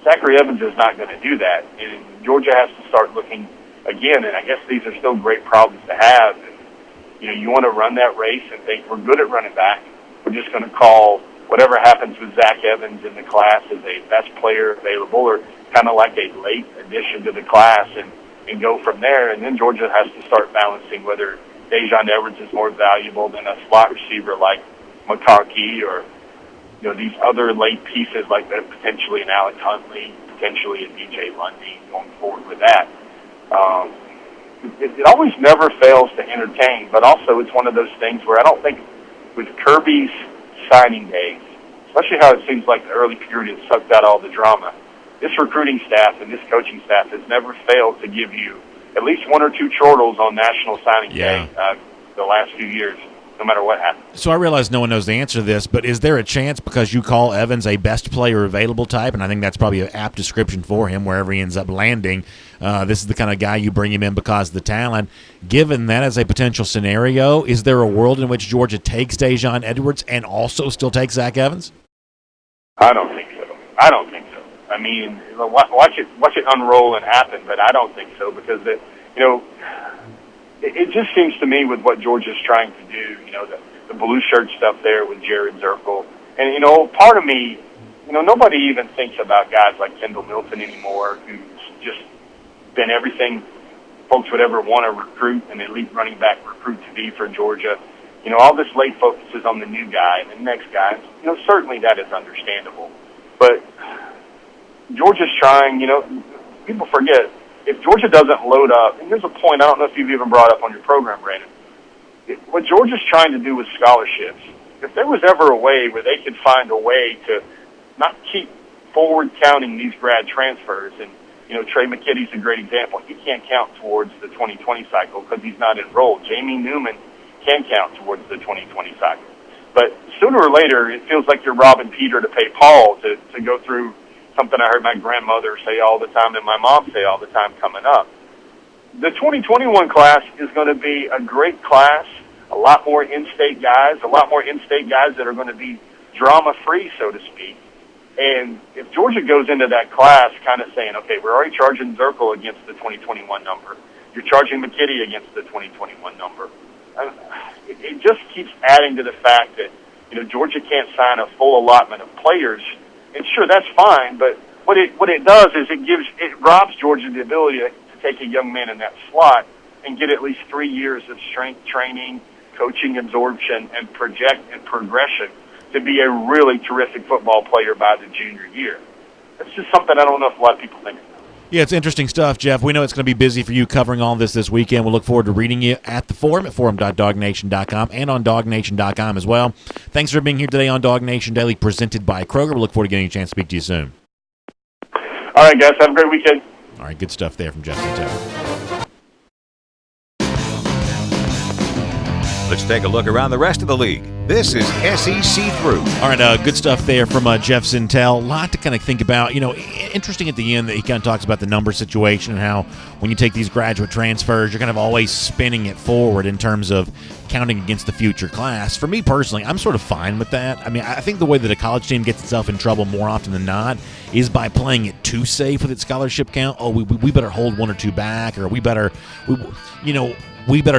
Zachary Evans is not going to do that. And Georgia has to start looking again, and I guess these are still great problems to have. You want to run that race and think we're good at running back. We're just going to call whatever happens with Zach Evans in the class as a best player available or kind of like a late addition to the class and go from there. And then Georgia has to start balancing whether Daijun Edwards is more valuable than a slot receiver like McConkey or these other late pieces like that, potentially an Alex Huntley, potentially a DJ Lundy going forward with that. It always never fails to entertain, but also it's one of those things where I don't think with Kirby's signing days, especially how it seems like the early period has sucked out all the drama, this recruiting staff and this coaching staff has never failed to give you at least 1 or 2 chortles on National Signing Day the last few years, no matter what happens. So I realize no one knows the answer to this, but is there a chance because you call Evans a best player available type, and I think that's probably an apt description for him wherever he ends up landing, this is the kind of guy you bring him in because of the talent. Given that as a potential scenario, is there a world in which Georgia takes Daijun Edwards and also still takes Zach Evans? I don't think so. I mean, watch it unroll and happen, but I don't think so because it just seems to me with what Georgia's trying to do, the blue shirt stuff there with Jared Zirkle. And, part of me, nobody even thinks about guys like Kendall Milton anymore, who's just been everything folks would ever want to recruit, an elite running back recruit to be for Georgia. All this late focus is on the new guy and the next guy. Certainly that is understandable. But Georgia's trying, people forget, if Georgia doesn't load up, and here's a point I don't know if you've even brought up on your program, Brandon. What Georgia's trying to do with scholarships, if there was ever a way where they could find a way to not keep forward counting these grad transfers, and, Trey McKitty's a great example. He can't count towards the 2020 cycle because he's not enrolled. Jamie Newman can count towards the 2020 cycle. But sooner or later, it feels like you're robbing Peter to pay Paul to go through something I heard my grandmother say all the time and my mom say all the time coming up. The 2021 class is going to be a great class, a lot more in-state guys that are going to be drama-free, so to speak. And if Georgia goes into that class kind of saying, okay, we're already charging Zirkle against the 2021 number, you're charging McKitty against the 2021 number, it just keeps adding to the fact that, Georgia can't sign a full allotment of players. And sure, that's fine, but what it does is it robs Georgia the ability to take a young man in that slot and get at least 3 years of strength training, coaching absorption, and progression to be a really terrific football player by the junior year. That's just something I don't know if a lot of people think about. Yeah, it's interesting stuff, Jeff. We know it's going to be busy for you covering all this weekend. We'll look forward to reading you at the forum at forum.dawgnation.com and on DawgNation.com as well. Thanks for being here today on DawgNation Daily, presented by Kroger. We'll look forward to getting a chance to speak to you soon. All right, guys. Have a great weekend. All right, good stuff there from Justin Taylor. Let's take a look around the rest of the league. This is SEC Through. All right, good stuff there from Jeff Sintel. A lot to kind of think about. Interesting at the end that he kind of talks about the number situation and how when you take these graduate transfers, you're kind of always spinning it forward in terms of counting against the future class. For me personally, I'm sort of fine with that. I mean, I think the way that a college team gets itself in trouble more often than not is by playing it too safe with its scholarship count. Oh, we better hold one or two back, or we better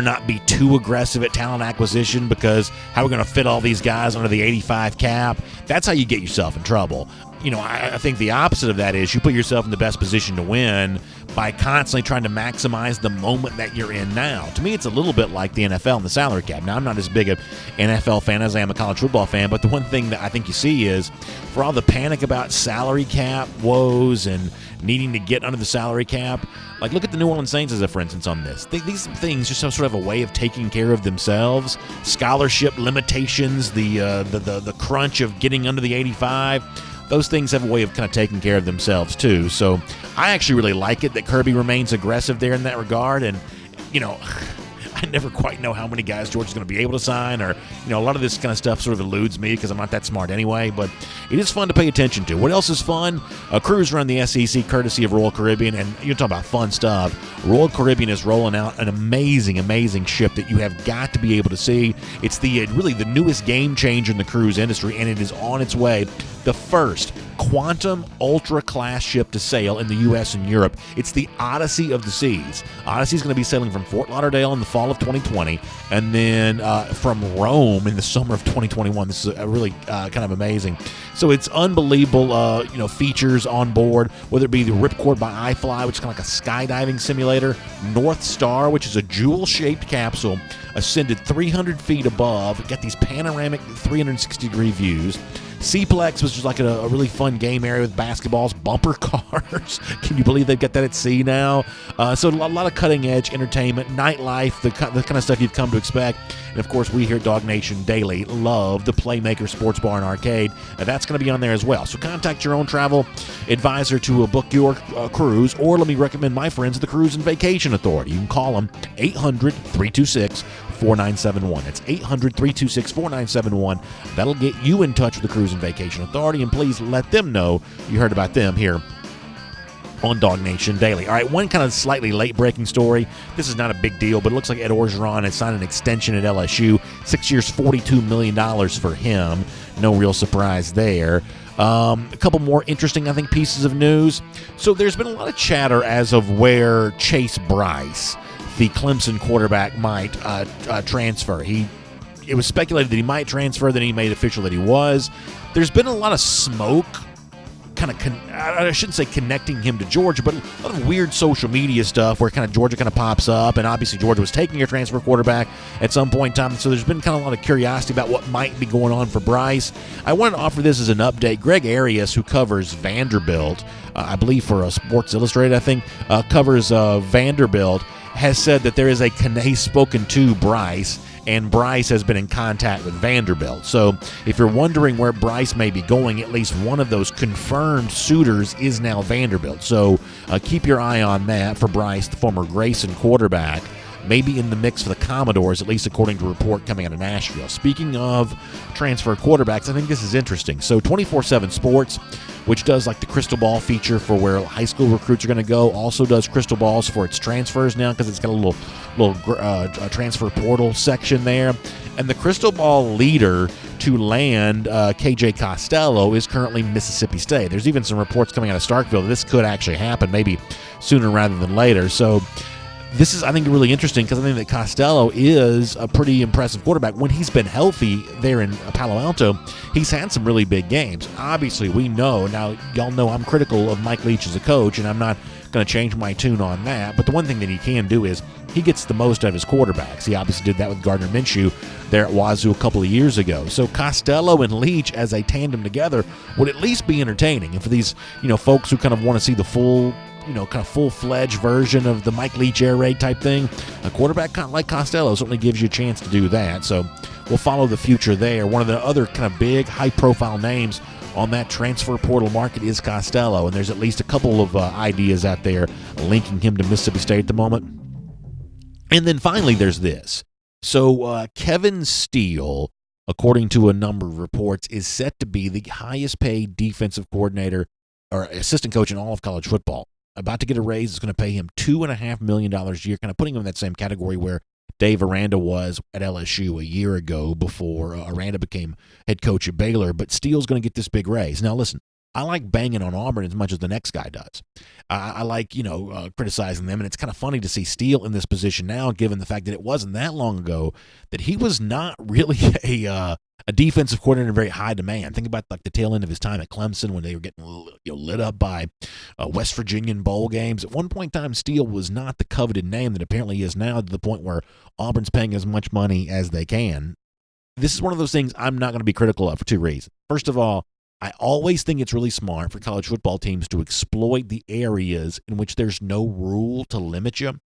not be too aggressive at talent acquisition because how are we going to fit all these guys under the 85 cap? That's how you get yourself in trouble. I think the opposite of that is you put yourself in the best position to win by constantly trying to maximize the moment that you're in now. To me, it's a little bit like the NFL and the salary cap. Now, I'm not as big an NFL fan as I am a college football fan, but the one thing that I think you see is for all the panic about salary cap woes and needing to get under the salary cap, like look at the New Orleans Saints as a for instance on this. These things just have sort of a way of taking care of themselves. Scholarship limitations, the crunch of getting under the 85, those things have a way of kind of taking care of themselves too. So I actually really like it that Kirby remains aggressive there in that regard. And, I never quite know how many guys Georgia's going to be able to sign, or a lot of this kind of stuff sort of eludes me because I'm not that smart anyway, but it is fun to pay attention to. What else is fun? A cruise around the SEC courtesy of Royal Caribbean, and you're talking about fun stuff. Royal Caribbean is rolling out an amazing ship that you have got to be able to see. It's really the newest game changer in the cruise industry, and it is on its way. The first quantum ultra class ship to sail in the U.S. and Europe. It's the Odyssey of the Seas. Odyssey is going to be sailing from Fort Lauderdale in the fall of 2020, and then from Rome in the summer of 2021. This is really kind of amazing. So it's unbelievable, features on board, whether it be the Ripcord by iFly, which is kind of like a skydiving simulator, North Star, which is a jewel-shaped capsule, ascended 300 feet above, got these panoramic 360-degree views. Seaplex was just like a really fun game area with basketballs, bumper cars. Can you believe they've got that at sea now? So a lot of cutting-edge entertainment, nightlife, the kind of stuff you've come to expect. And, of course, we here at DawgNation Daily love the Playmaker Sports Bar and Arcade. And that's going to be on there as well. So contact your own travel advisor to book your cruise, or let me recommend my friends at the Cruise and Vacation Authority. You can call them 800-326-4971. That's 800-326-4971. That'll get you in touch with the Cruise and Vacation Authority, and please let them know you heard about them here on DawgNation Daily. All right, one kind of slightly late-breaking story. This is not a big deal, but it looks like Ed Orgeron has signed an extension at LSU. 6 years, $42 million for him. No real surprise there. A couple more interesting, I think, pieces of news. So there's been a lot of chatter as of where Chase Bryce, the Clemson quarterback, might transfer. It was speculated that he might transfer, then he made official that he was. There's been a lot of smoke, I shouldn't say connecting him to Georgia, but a lot of weird social media stuff where kind of Georgia kind of pops up, and obviously Georgia was taking a transfer quarterback at some point in time, so there's been kind of a lot of curiosity about what might be going on for Bryce. I wanted to offer this as an update. Greg Arias, who covers Vanderbilt, I believe for Sports Illustrated, I think, covers Vanderbilt, has said that there is he's spoken to Bryce, and Bryce has been in contact with Vanderbilt. So if you're wondering where Bryce may be going, at least one of those confirmed suitors is now Vanderbilt. So keep your eye on that for Bryce, the former Grayson quarterback, maybe in the mix for the Commodores, at least according to a report coming out of Nashville. Speaking of transfer quarterbacks, I think this is interesting. So 24/7 Sports, which does like the crystal ball feature for where high school recruits are going to go, also does crystal balls for its transfers now because it's got a little transfer portal section there. And the crystal ball leader to land KJ Costello is currently Mississippi State. There's even some reports coming out of Starkville that this could actually happen, maybe sooner rather than later. So this is, I think, really interesting because I think that Costello is a pretty impressive quarterback. When he's been healthy there in Palo Alto, he's had some really big games. Obviously, we know, now y'all know I'm critical of Mike Leach as a coach, and I'm not going to change my tune on that. But the one thing that he can do is he gets the most out of his quarterbacks. He obviously did that with Gardner Minshew there at Wazoo a couple of years ago. So Costello and Leach as a tandem together would at least be entertaining. And for these, folks who kind of want to see the full kind of full-fledged version of the Mike Leach air raid type thing, a quarterback kind of like Costello certainly gives you a chance to do that. So we'll follow the future there. One of the other kind of big, high-profile names on that transfer portal market is Costello, and there's at least a couple of ideas out there linking him to Mississippi State at the moment. And then finally, there's this. So Kevin Steele, according to a number of reports, is set to be the highest-paid defensive coordinator or assistant coach in all of college football. About to get a raise. It's going to pay him $2.5 million a year, kind of putting him in that same category where Dave Aranda was at LSU a year ago before Aranda became head coach at Baylor. But Steele's going to get this big raise. Now, listen, I like banging on Auburn as much as the next guy does. I like, criticizing them, and it's kind of funny to see Steele in this position now, given the fact that it wasn't that long ago that he was not really a defensive coordinator in very high demand. Think about like the tail end of his time at Clemson when they were getting lit up by West Virginian bowl games. At one point in time, Steele was not the coveted name that apparently he is now, to the point where Auburn's paying as much money as they can. This is one of those things I'm not going to be critical of for two reasons. First of all, I always think it's really smart for college football teams to exploit the areas in which there's no rule to limit you.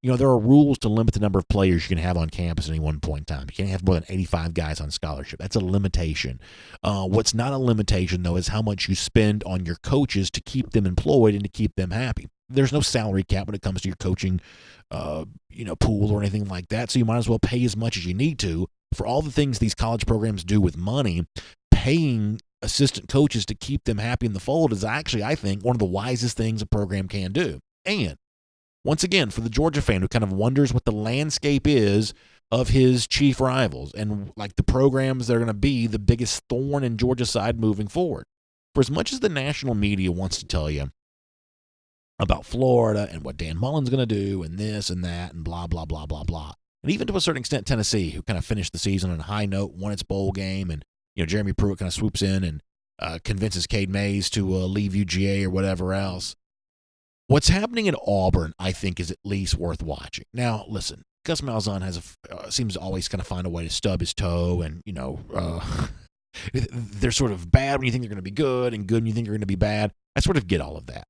There are rules to limit the number of players you can have on campus at any one point in time. You can't have more than 85 guys on scholarship. That's a limitation. What's not a limitation, though, is how much you spend on your coaches to keep them employed and to keep them happy. There's no salary cap when it comes to your coaching, pool or anything like that, so you might as well pay as much as you need to. For all the things these college programs do with money, paying assistant coaches to keep them happy in the fold is actually, I think, one of the wisest things a program can do. And once again, for the Georgia fan who kind of wonders what the landscape is of his chief rivals and like the programs that are going to be the biggest thorn in Georgia's side moving forward. For as much as the national media wants to tell you about Florida and what Dan Mullen's going to do and this and that and blah, blah, blah, blah, blah. And even to a certain extent, Tennessee, who kind of finished the season on a high note, won its bowl game, and Jeremy Pruitt kind of swoops in and convinces Cade Mays to leave UGA or whatever else. What's happening at Auburn, I think, is at least worth watching. Now, listen, Gus Malzahn seems to always kind of find a way to stub his toe, and they're sort of bad when you think they're going to be good, and good when you think they're going to be bad. I sort of get all of that.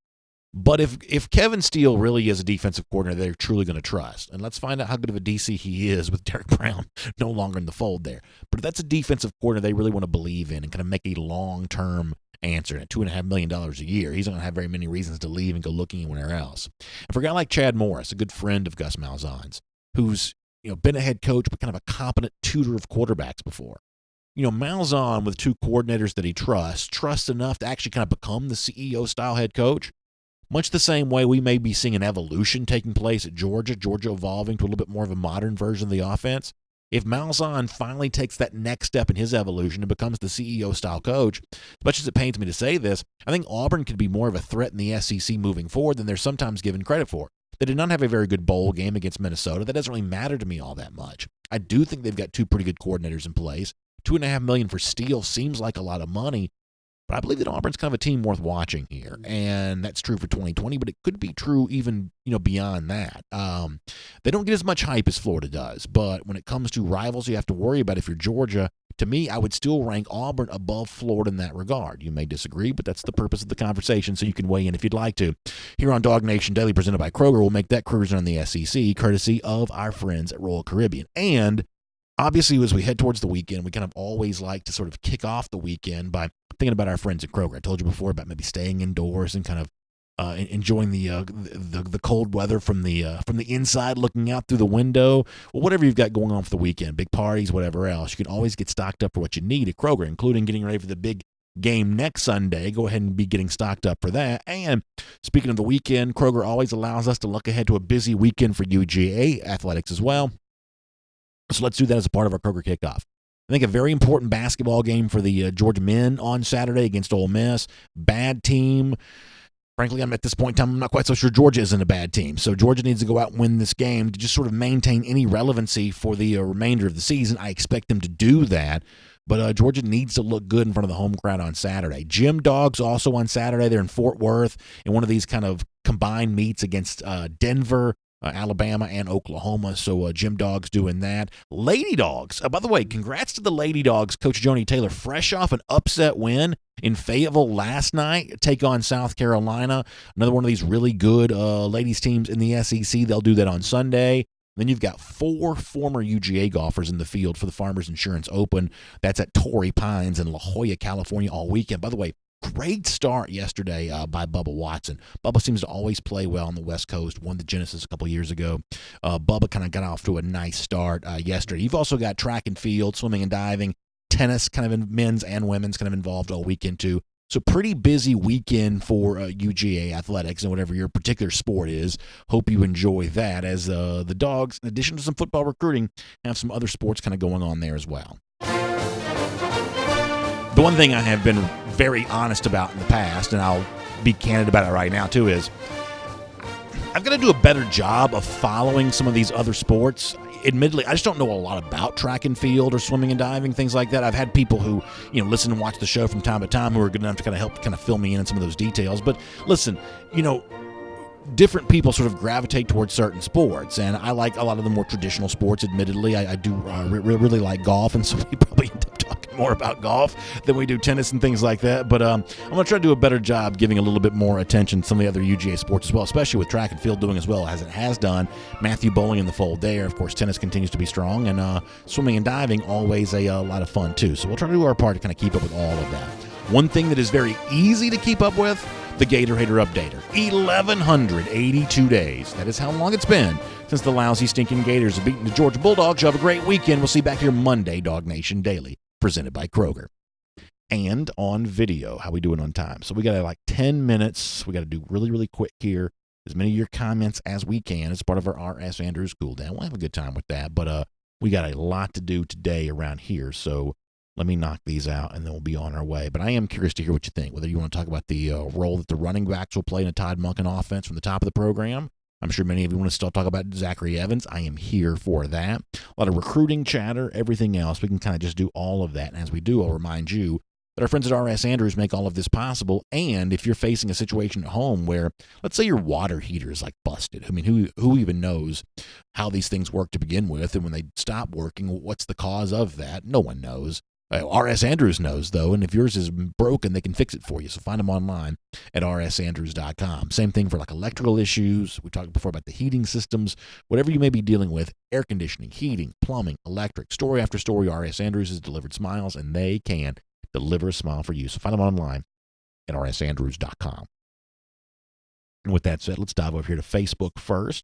But if Kevin Steele really is a defensive coordinator they're truly going to trust, and let's find out how good of a DC he is with Derek Brown no longer in the fold there. But if that's a defensive coordinator they really want to believe in and kind of make a long-term answer at $2.5 million a year, he's not going to have very many reasons to leave and go looking anywhere else. And for a guy like Chad Morris, a good friend of Gus Malzahn's, who's been a head coach but kind of a competent tutor of quarterbacks before. Malzahn, with two coordinators that he trusts enough to actually kind of become the CEO-style head coach. Much the same way we may be seeing an evolution taking place at Georgia evolving to a little bit more of a modern version of the offense. If Malzahn finally takes that next step in his evolution and becomes the CEO-style coach, as much as it pains me to say this, I think Auburn could be more of a threat in the SEC moving forward than they're sometimes given credit for. They did not have a very good bowl game against Minnesota. That doesn't really matter to me all that much. I do think they've got two pretty good coordinators in place. $2.5 million for Steele seems like a lot of money. But I believe that Auburn's kind of a team worth watching here, and that's true for 2020, but it could be true even beyond that. They don't get as much hype as Florida does, but when it comes to rivals you have to worry about if you're Georgia, to me, I would still rank Auburn above Florida in that regard. You may disagree, but that's the purpose of the conversation, so you can weigh in if you'd like to. Here on DawgNation Daily, presented by Kroger, we'll make that cruise on the SEC, courtesy of our friends at Royal Caribbean. And obviously, as we head towards the weekend, we kind of always like to sort of kick off the weekend by thinking about our friends at Kroger. I told you before about maybe staying indoors and kind of enjoying the cold weather from the inside, looking out through the window. Well, whatever you've got going on for the weekend, big parties, whatever else, you can always get stocked up for what you need at Kroger, including getting ready for the big game next Sunday. Go ahead and be getting stocked up for that. And speaking of the weekend, Kroger always allows us to look ahead to a busy weekend for UGA athletics as well. So let's do that as a part of our Kroger kickoff. I think a very important basketball game for the Georgia men on Saturday against Ole Miss. Bad team. Frankly, I'm at this point in time, I'm not quite so sure Georgia isn't a bad team. So Georgia needs to go out and win this game to just sort of maintain any relevancy for the remainder of the season. I expect them to do that. But Georgia needs to look good in front of the home crowd on Saturday. Gym Dogs also on Saturday. They're in Fort Worth in one of these kind of combined meets against Denver. Alabama and Oklahoma. So Gym Dogs doing that. Lady Dogs. By the way, congrats to the Lady Dogs. Coach Joni Taylor, fresh off an upset win in Fayetteville last night, take on South Carolina. Another one of these really good ladies teams in the SEC. They'll do that on Sunday. Then you've got 4 former UGA golfers in the field for the Farmers Insurance Open. That's at Torrey Pines in La Jolla, California all weekend. By the way, great start yesterday by Bubba Watson. Bubba seems to always play well on the West Coast. Won the Genesis a couple years ago. Bubba kind of got off to a nice start yesterday. You've also got track and field, swimming and diving, tennis, kind of in men's and women's, kind of involved all weekend too. So pretty busy weekend for UGA athletics and whatever your particular sport is. Hope you enjoy that as the Dogs, in addition to some football recruiting, have some other sports kind of going on there as well. The one thing I have been very honest about in the past, and I'll be candid about it right now too, is I've got to do a better job of following some of these other sports. Admittedly, I just don't know a lot about track and field or swimming and diving, things like that. I've had people who, listen and watch the show from time to time who are good enough to kind of help fill me in on some of those details. But listen, different people sort of gravitate towards certain sports, and I like a lot of the more traditional sports. Admittedly, I do really like golf, and so we probably end up talking more about golf than we do tennis and things like that. But I'm going to try to do a better job giving a little bit more attention to some of the other UGA sports as well, especially with track and field doing as well as it has done. Matthew Bowling in the fold there. Of course, tennis continues to be strong, and swimming and diving always a lot of fun too. So we'll try to do our part to kind of keep up with all of that. One thing that is very easy to keep up with, the Gator Hater Updater. 1,182 days. That is how long it's been since the lousy, stinking Gators have beaten the Georgia Bulldogs. You have a great weekend. We'll see you back here Monday, DawgNation Daily, presented by Kroger. And on video, how we doing on time? So we got like 10 minutes. We got to do really, really quick here. As many of your comments as we can as part of our R.S. Andrews cool down. We'll have a good time with that. But we got a lot to do today around here. So let me knock these out, and then we'll be on our way. But I am curious to hear what you think, whether you want to talk about the role that the running backs will play in a Todd Monken offense from the top of the program. I'm sure many of you want to still talk about Zachary Evans. I am here for that. A lot of recruiting chatter, everything else. We can kind of just do all of that. And as we do, I'll remind you that our friends at R.S. Andrews make all of this possible. And if you're facing a situation at home where, let's say your water heater is like busted. I mean, who even knows how these things work to begin with? And when they stop working, what's the cause of that? No one knows. R.S. Andrews knows, though, and if yours is broken, they can fix it for you. So find them online at rsandrews.com. Same thing for like electrical issues. We talked before about the heating systems. Whatever you may be dealing with, air conditioning, heating, plumbing, electric, story after story, R.S. Andrews has delivered smiles, and they can deliver a smile for you. So find them online at rsandrews.com. And with that said, let's dive over here to Facebook first,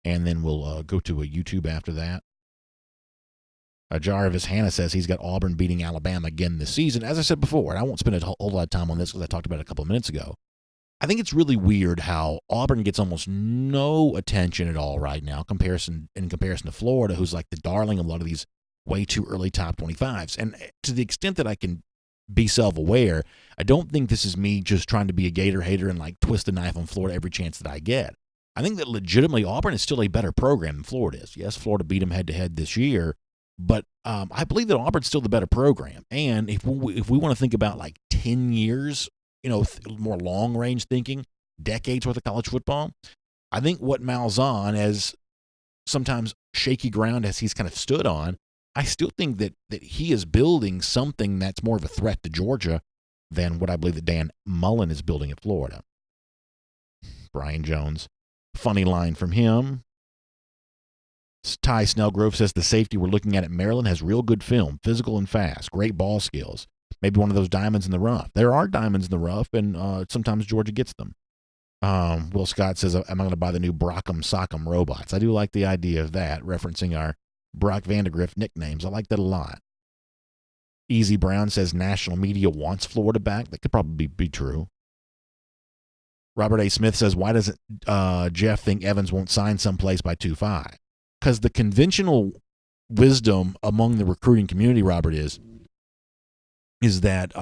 and then we'll go to a YouTube after that. Jarvis Hanna says he's got Auburn beating Alabama again this season. As I said before, and I won't spend a whole lot of time on this because I talked about it a couple of minutes ago, I think it's really weird how Auburn gets almost no attention at all right now in comparison to Florida, who's like the darling of a lot of these way too early top 25s. And to the extent that I can be self-aware, I don't think this is me just trying to be a Gator hater and like twist the knife on Florida every chance that I get. I think that legitimately Auburn is still a better program than Florida is. Yes, Florida beat them head-to-head this year, but I believe that Auburn's still the better program. And if we want to think about like 10 years, more long-range thinking, decades worth of college football, I think what Malzahn, as sometimes shaky ground as he's kind of stood on, I still think that he is building something that's more of a threat to Georgia than what I believe that Dan Mullen is building at Florida. Brian Jones, funny line from him. Ty Snellgrove says the safety we're looking at Maryland has real good film, physical and fast, great ball skills. Maybe one of those diamonds in the rough. There are diamonds in the rough, and sometimes Georgia gets them. Will Scott says, am I going to buy the new Brock'em Sock'em robots? I do like the idea of that, referencing our Brock Vandegrift nicknames. I like that a lot. Easy Brown says national media wants Florida back. That could probably be true. Robert A. Smith says, why doesn't Jeff think Evans won't sign someplace by 2-5? Because the conventional wisdom among the recruiting community, Robert, is that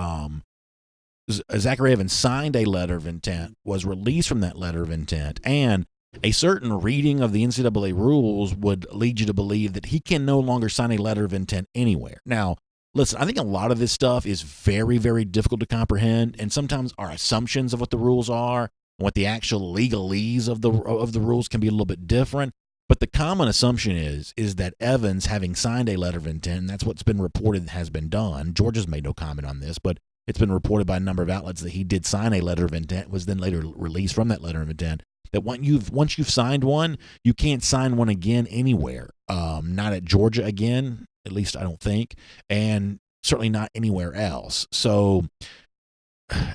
Zachary Evans signed a letter of intent, was released from that letter of intent, and a certain reading of the NCAA rules would lead you to believe that he can no longer sign a letter of intent anywhere. Now, listen, I think a lot of this stuff is very, very difficult to comprehend, and sometimes our assumptions of what the rules are and what the actual legalese of the rules can be a little bit different. But the common assumption is that Evans, having signed a letter of intent, and that's what's been reported has been done. Georgia's made no comment on this, but it's been reported by a number of outlets that he did sign a letter of intent, was then later released from that letter of intent. That once you've signed one, you can't sign one again anywhere. Not at Georgia again, at least I don't think, and certainly not anywhere else. So,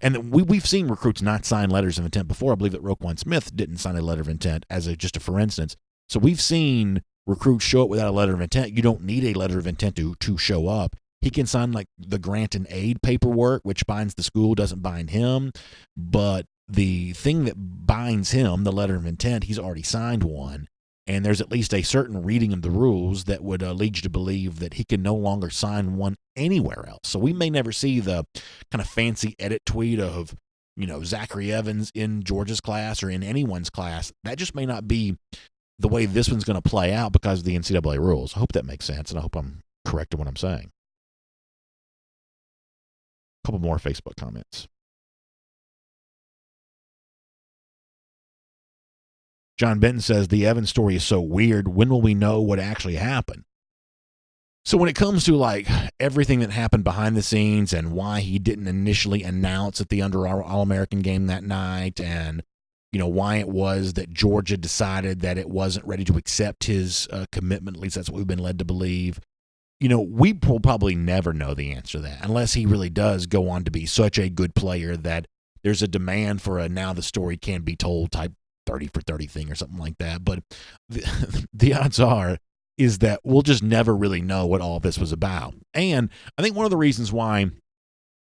and we've seen recruits not sign letters of intent before. I believe that Roquan Smith didn't sign a letter of intent as just a for instance. So we've seen recruits show up without a letter of intent. You don't need a letter of intent to show up. He can sign like the grant and aid paperwork, which binds the school, doesn't bind him. But the thing that binds him, the letter of intent, he's already signed one. And there's at least a certain reading of the rules that would lead you to believe that he can no longer sign one anywhere else. So we may never see the kind of fancy edit tweet of, Zachary Evans in Georgia's class or in anyone's class. That just may not be the way this one's going to play out because of the NCAA rules. I hope that makes sense, and I hope I'm correct in what I'm saying. A couple more Facebook comments. John Benton says, the Evans story is so weird. When will we know what actually happened? So when it comes to like everything that happened behind the scenes and why he didn't initially announce at the All-American game that night, and why it was that Georgia decided that it wasn't ready to accept his commitment, at least that's what we've been led to believe. We will probably never know the answer to that unless he really does go on to be such a good player that there's a demand for a now the story can be told type 30 for 30 thing or something like that. But the odds are is that we'll just never really know what all this was about. And I think one of the reasons why,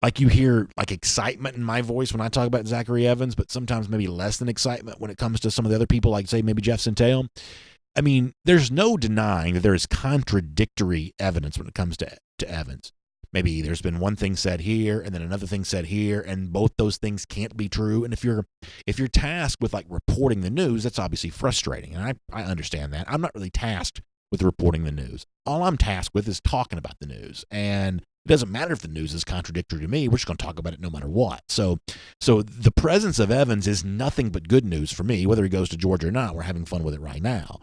like, you hear like excitement in my voice when I talk about Zachary Evans, but sometimes maybe less than excitement when it comes to some of the other people, like say maybe Jeff Centeo. I mean, there's no denying that there is contradictory evidence when it comes to Evans. Maybe there's been one thing said here and then another thing said here, and both those things can't be true. And if you're tasked with like reporting the news, that's obviously frustrating. And I understand that. I'm not really tasked with reporting the news. All I'm tasked with is talking about the news. And it doesn't matter if the news is contradictory to me. We're just going to talk about it no matter what. So the presence of Evans is nothing but good news for me, whether he goes to Georgia or not. We're having fun with it right now.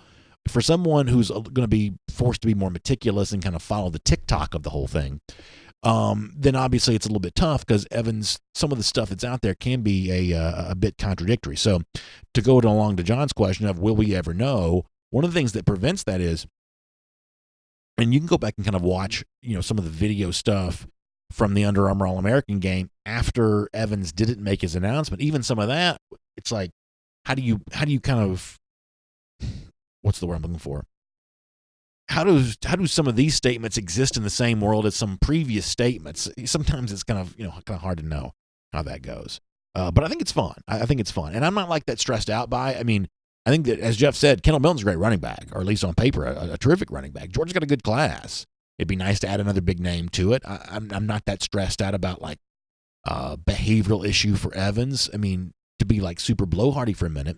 For someone who's going to be forced to be more meticulous and kind of follow the TikTok of the whole thing, then obviously it's a little bit tough because Evans, some of the stuff that's out there can be a bit contradictory. So to go along to John's question of will we ever know, one of the things that prevents that is, and you can go back and kind of watch, some of the video stuff from the Under Armour All-American game after Evans didn't make his announcement. Even some of that, it's like, how do you kind of, what's the word I'm looking for? How do some of these statements exist in the same world as some previous statements? Sometimes it's kind of hard to know how that goes. But I think it's fun. I think it's fun, and I'm not like that stressed out by it. I mean, I think that, as Jeff said, Kendall Milton's a great running back, or at least on paper, a terrific running back. Georgia's got a good class. It'd be nice to add another big name to it. I'm not that stressed out about like behavioral issue for Evans. I mean, to be like super blowhardy for a minute,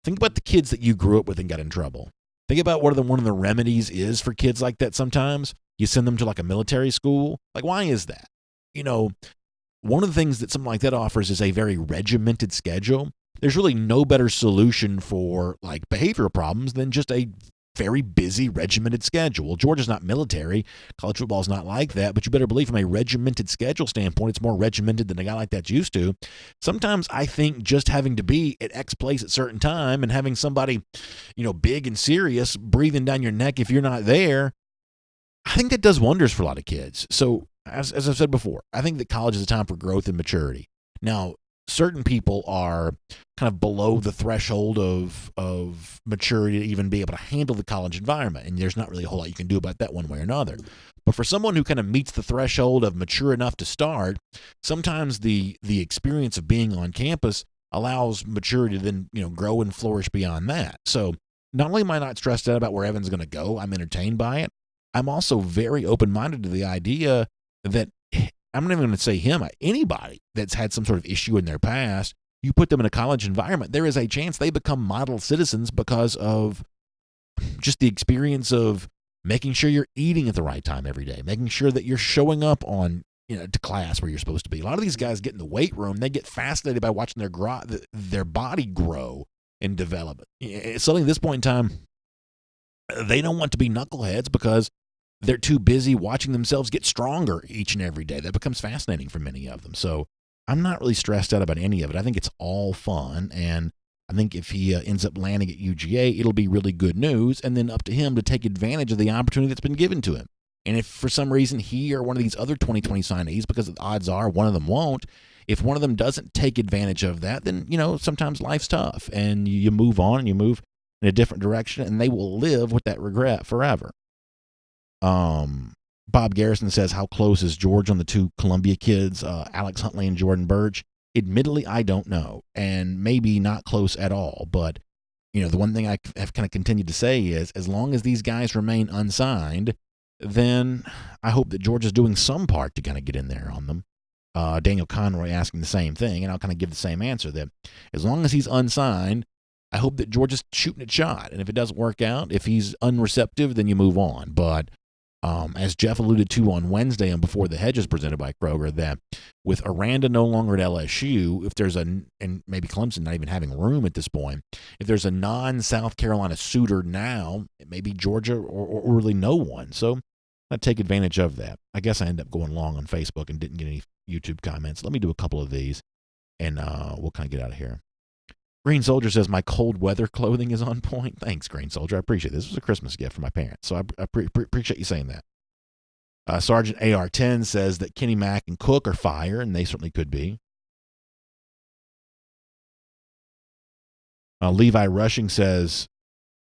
think about the kids that you grew up with and got in trouble. Think about what one of the remedies is for kids like that sometimes. You send them to like a military school. Like, why is that? One of the things that something like that offers is a very regimented schedule. There's really no better solution for like behavioral problems than just a very busy, regimented schedule. Well, Georgia's not military. College football's not like that, but you better believe from a regimented schedule standpoint, it's more regimented than a guy like that's used to. Sometimes I think just having to be at X place at certain time and having somebody, big and serious breathing down your neck if you're not there, I think that does wonders for a lot of kids. So as I've said before, I think that college is a time for growth and maturity. Now, certain people are kind of below the threshold of maturity to even be able to handle the college environment, and there's not really a whole lot you can do about that one way or another. But for someone who kind of meets the threshold of mature enough to start, sometimes the experience of being on campus allows maturity to then grow and flourish beyond that. So not only am I not stressed out about where Evan's going to go, I'm entertained by it. I'm also very open-minded to the idea that I'm not even going to say him, anybody that's had some sort of issue in their past, you put them in a college environment, there is a chance they become model citizens because of just the experience of making sure you're eating at the right time every day, making sure that you're showing up on, to class where you're supposed to be. A lot of these guys get in the weight room, they get fascinated by watching their body grow and develop. Suddenly at this point in time, they don't want to be knuckleheads because they're too busy watching themselves get stronger each and every day. That becomes fascinating for many of them. So I'm not really stressed out about any of it. I think it's all fun, and I think if he ends up landing at UGA, it'll be really good news, and then up to him to take advantage of the opportunity that's been given to him. And if for some reason he or one of these other 2020 signees, because the odds are one of them won't, if one of them doesn't take advantage of that, then, sometimes life's tough, and you move on and you move in a different direction, and they will live with that regret forever. Bob Garrison says, how close is George on the two Columbia kids, Alex Huntley and Jordan Burge? Admittedly, I don't know, and maybe not close at all. But, the one thing I have kind of continued to say is, as long as these guys remain unsigned, then I hope that George is doing some part to kind of get in there on them. Daniel Conroy asking the same thing, and I'll kind of give the same answer, that as long as he's unsigned, I hope that George is shooting a shot. And if it doesn't work out, if he's unreceptive, then you move on. But as Jeff alluded to on Wednesday and before the hedges presented by Kroger, that with Aranda no longer at LSU, if there's and maybe Clemson not even having room at this point, if there's a non-South Carolina suitor now, it may be Georgia or really no one. So I take advantage of that. I guess I ended up going long on Facebook and didn't get any YouTube comments. Let me do a couple of these, and we'll kind of get out of here. Green Soldier says, my cold weather clothing is on point. Thanks, Green Soldier. I appreciate it. This was a Christmas gift for my parents, so I appreciate you saying that. Sergeant AR-10 says that Kenny Mack and Cook are fire, and they certainly could be. Levi Rushing says,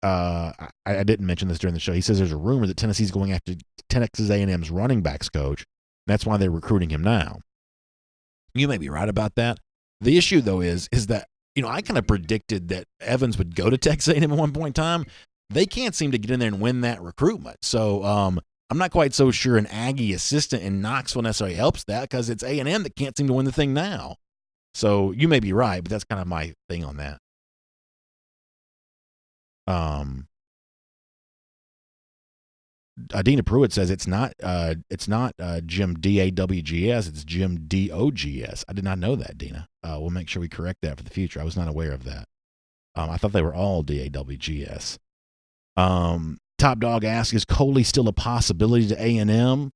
I didn't mention this during the show. He says there's a rumor that Tennessee's going after Texas A&M's running backs coach. That's why they're recruiting him now. You may be right about that. The issue, though, is that, I kind of predicted that Evans would go to Texas A&M at one point in time. They can't seem to get in there and win that recruitment. So I'm not quite so sure an Aggie assistant in Knoxville necessarily helps that, because it's A&M that can't seem to win the thing now. So you may be right, but that's kind of my thing on that. Dina Pruitt says it's not Jim DAWGS, it's Jim DOGS. I did not know that, Dina. We'll make sure we correct that for the future. I was not aware of that. I thought they were all DAWGS. Top Dog asks, is Coley still a possibility to A&M?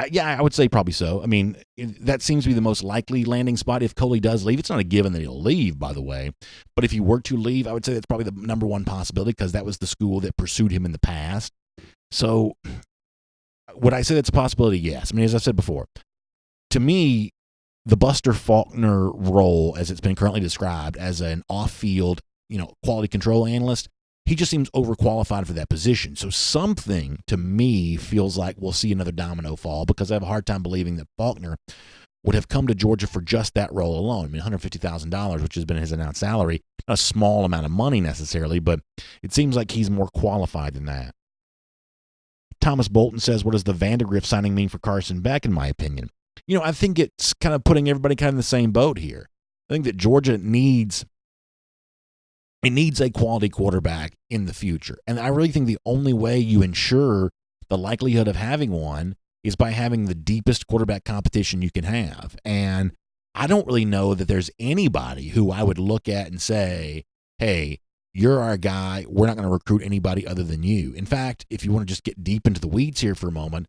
Yeah, I would say probably so. I mean, that seems to be the most likely landing spot if Coley does leave. It's not a given that he'll leave, by the way. But if he were to leave, I would say that's probably the number one possibility, because that was the school that pursued him in the past. So would I say that's a possibility? Yes. I mean, as I said before, to me, the Buster Faulkner role, as it's been currently described as an off-field, quality control analyst, he just seems overqualified for that position. So something to me feels like we'll see another domino fall, because I have a hard time believing that Faulkner would have come to Georgia for just that role alone. I mean, $150,000, which has been his announced salary, not a small amount of money necessarily, but it seems like he's more qualified than that. Thomas Bolton says, what does the Vandegrift signing mean for Carson Beck, in my opinion? I think it's kind of putting everybody kind of in the same boat here. I think that Georgia needs a quality quarterback in the future. And I really think the only way you ensure the likelihood of having one is by having the deepest quarterback competition you can have. And I don't really know that there's anybody who I would look at and say, hey, you're our guy. We're not going to recruit anybody other than you. In fact, if you want to just get deep into the weeds here for a moment,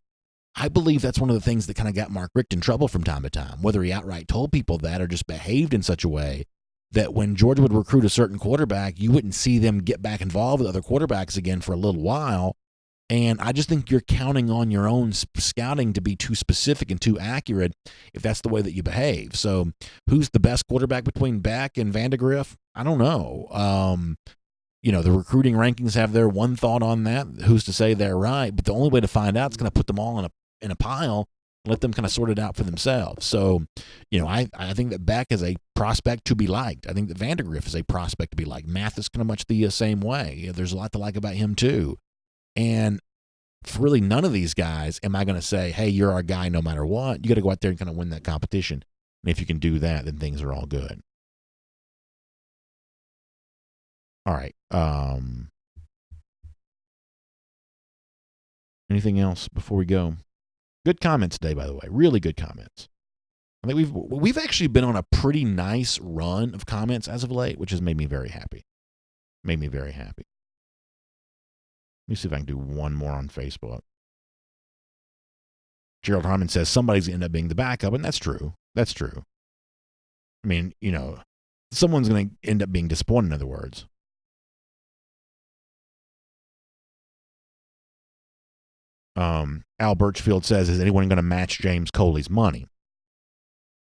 I believe that's one of the things that kind of got Mark Richt in trouble from time to time, whether he outright told people that or just behaved in such a way that when Georgia would recruit a certain quarterback, you wouldn't see them get back involved with other quarterbacks again for a little while. And I just think you're counting on your own scouting to be too specific and too accurate if that's the way that you behave. So who's the best quarterback between Beck and Vandegrift? I don't know. The recruiting rankings have their one thought on that. Who's to say they're right? But the only way to find out is going to put them all in a pile, let them kind of sort it out for themselves. So, I think that Beck is a prospect to be liked. I think that Vandegrift is a prospect to be liked. Mathis kind of much the same way. There's a lot to like about him too. And for really none of these guys am I going to say, hey, you're our guy no matter what. You got to go out there and kind of win that competition. And if you can do that, then things are all good. All right. Anything else before we go? Good comments today, by the way. Really good comments. I think we've actually been on a pretty nice run of comments as of late, which has made me very happy. me see if I can do one more on Facebook. Gerald Harmon says somebody's going to end up being the backup, and that's true. That's true. I mean, someone's going to end up being disappointed, in other words. Al Birchfield says, is anyone going to match James Coley's money?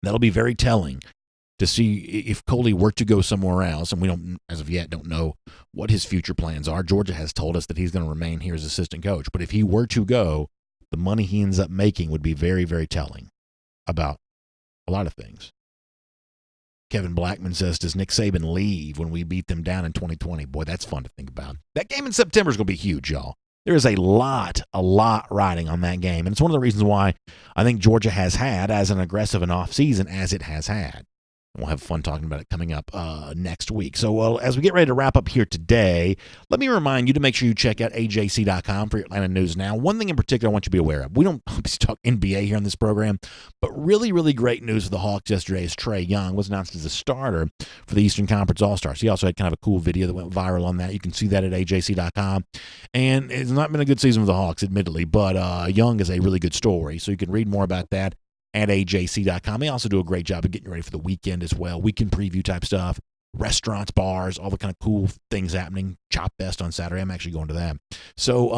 That'll be very telling to see if Coley were to go somewhere else, and we don't, as of yet, don't know what his future plans are. Georgia has told us that he's going to remain here as assistant coach, but if he were to go, the money he ends up making would be very, very telling about a lot of things. Kevin Blackman says, does Nick Saban leave when we beat them down in 2020? Boy, that's fun to think about. That game in September is going to be huge, y'all. There is a lot riding on that game, and it's one of the reasons why I think Georgia has had as an aggressive an offseason as it has had. We'll have fun talking about it coming up next week. So as we get ready to wrap up here today, let me remind you to make sure you check out AJC.com for your Atlanta news now. One thing in particular I want you to be aware of. We don't obviously talk NBA here on this program, but really, really great news for the Hawks yesterday is Trae Young was announced as a starter for the Eastern Conference All-Stars. He also had kind of a cool video that went viral on that. You can see that at AJC.com. And it's not been a good season for the Hawks, admittedly, but Young is a really good story. So you can read more about that at AJC.com. They also do a great job of getting you ready for the weekend as well. Weekend preview type stuff, restaurants, bars, all the kind of cool things happening. Chop Fest on Saturday. I'm actually going to that. So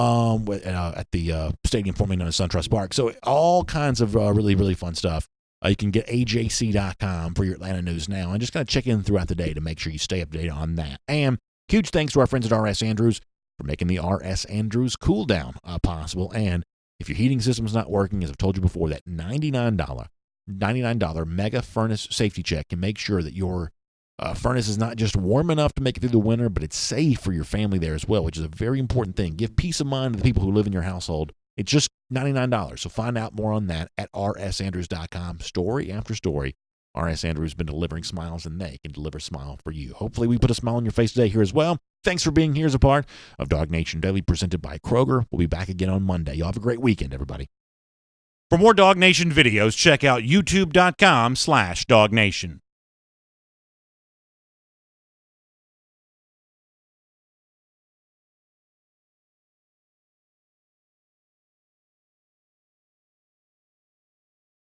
at the stadium formerly known as SunTrust Park. So all kinds of really, really fun stuff. You can get AJC.com for your Atlanta news now, and just kind of check in throughout the day to make sure you stay up to date on that. And huge thanks to our friends at R.S. Andrews for making the R.S. Andrews cool down possible. And if your heating system's not working, as I've told you before, that $99 mega furnace safety check can make sure that your furnace is not just warm enough to make it through the winter, but it's safe for your family there as well, which is a very important thing. Give peace of mind to the people who live in your household. It's just $99. So find out more on that at rsandrews.com. Story after story, R.S. Andrews has been delivering smiles, and they can deliver a smile for you. Hopefully we put a smile on your face today here as well. Thanks for being here as a part of DawgNation Daily, presented by Kroger. We'll be back again on Monday. Y'all have a great weekend, everybody. For more DawgNation videos, check out youtube.com/DawgNation.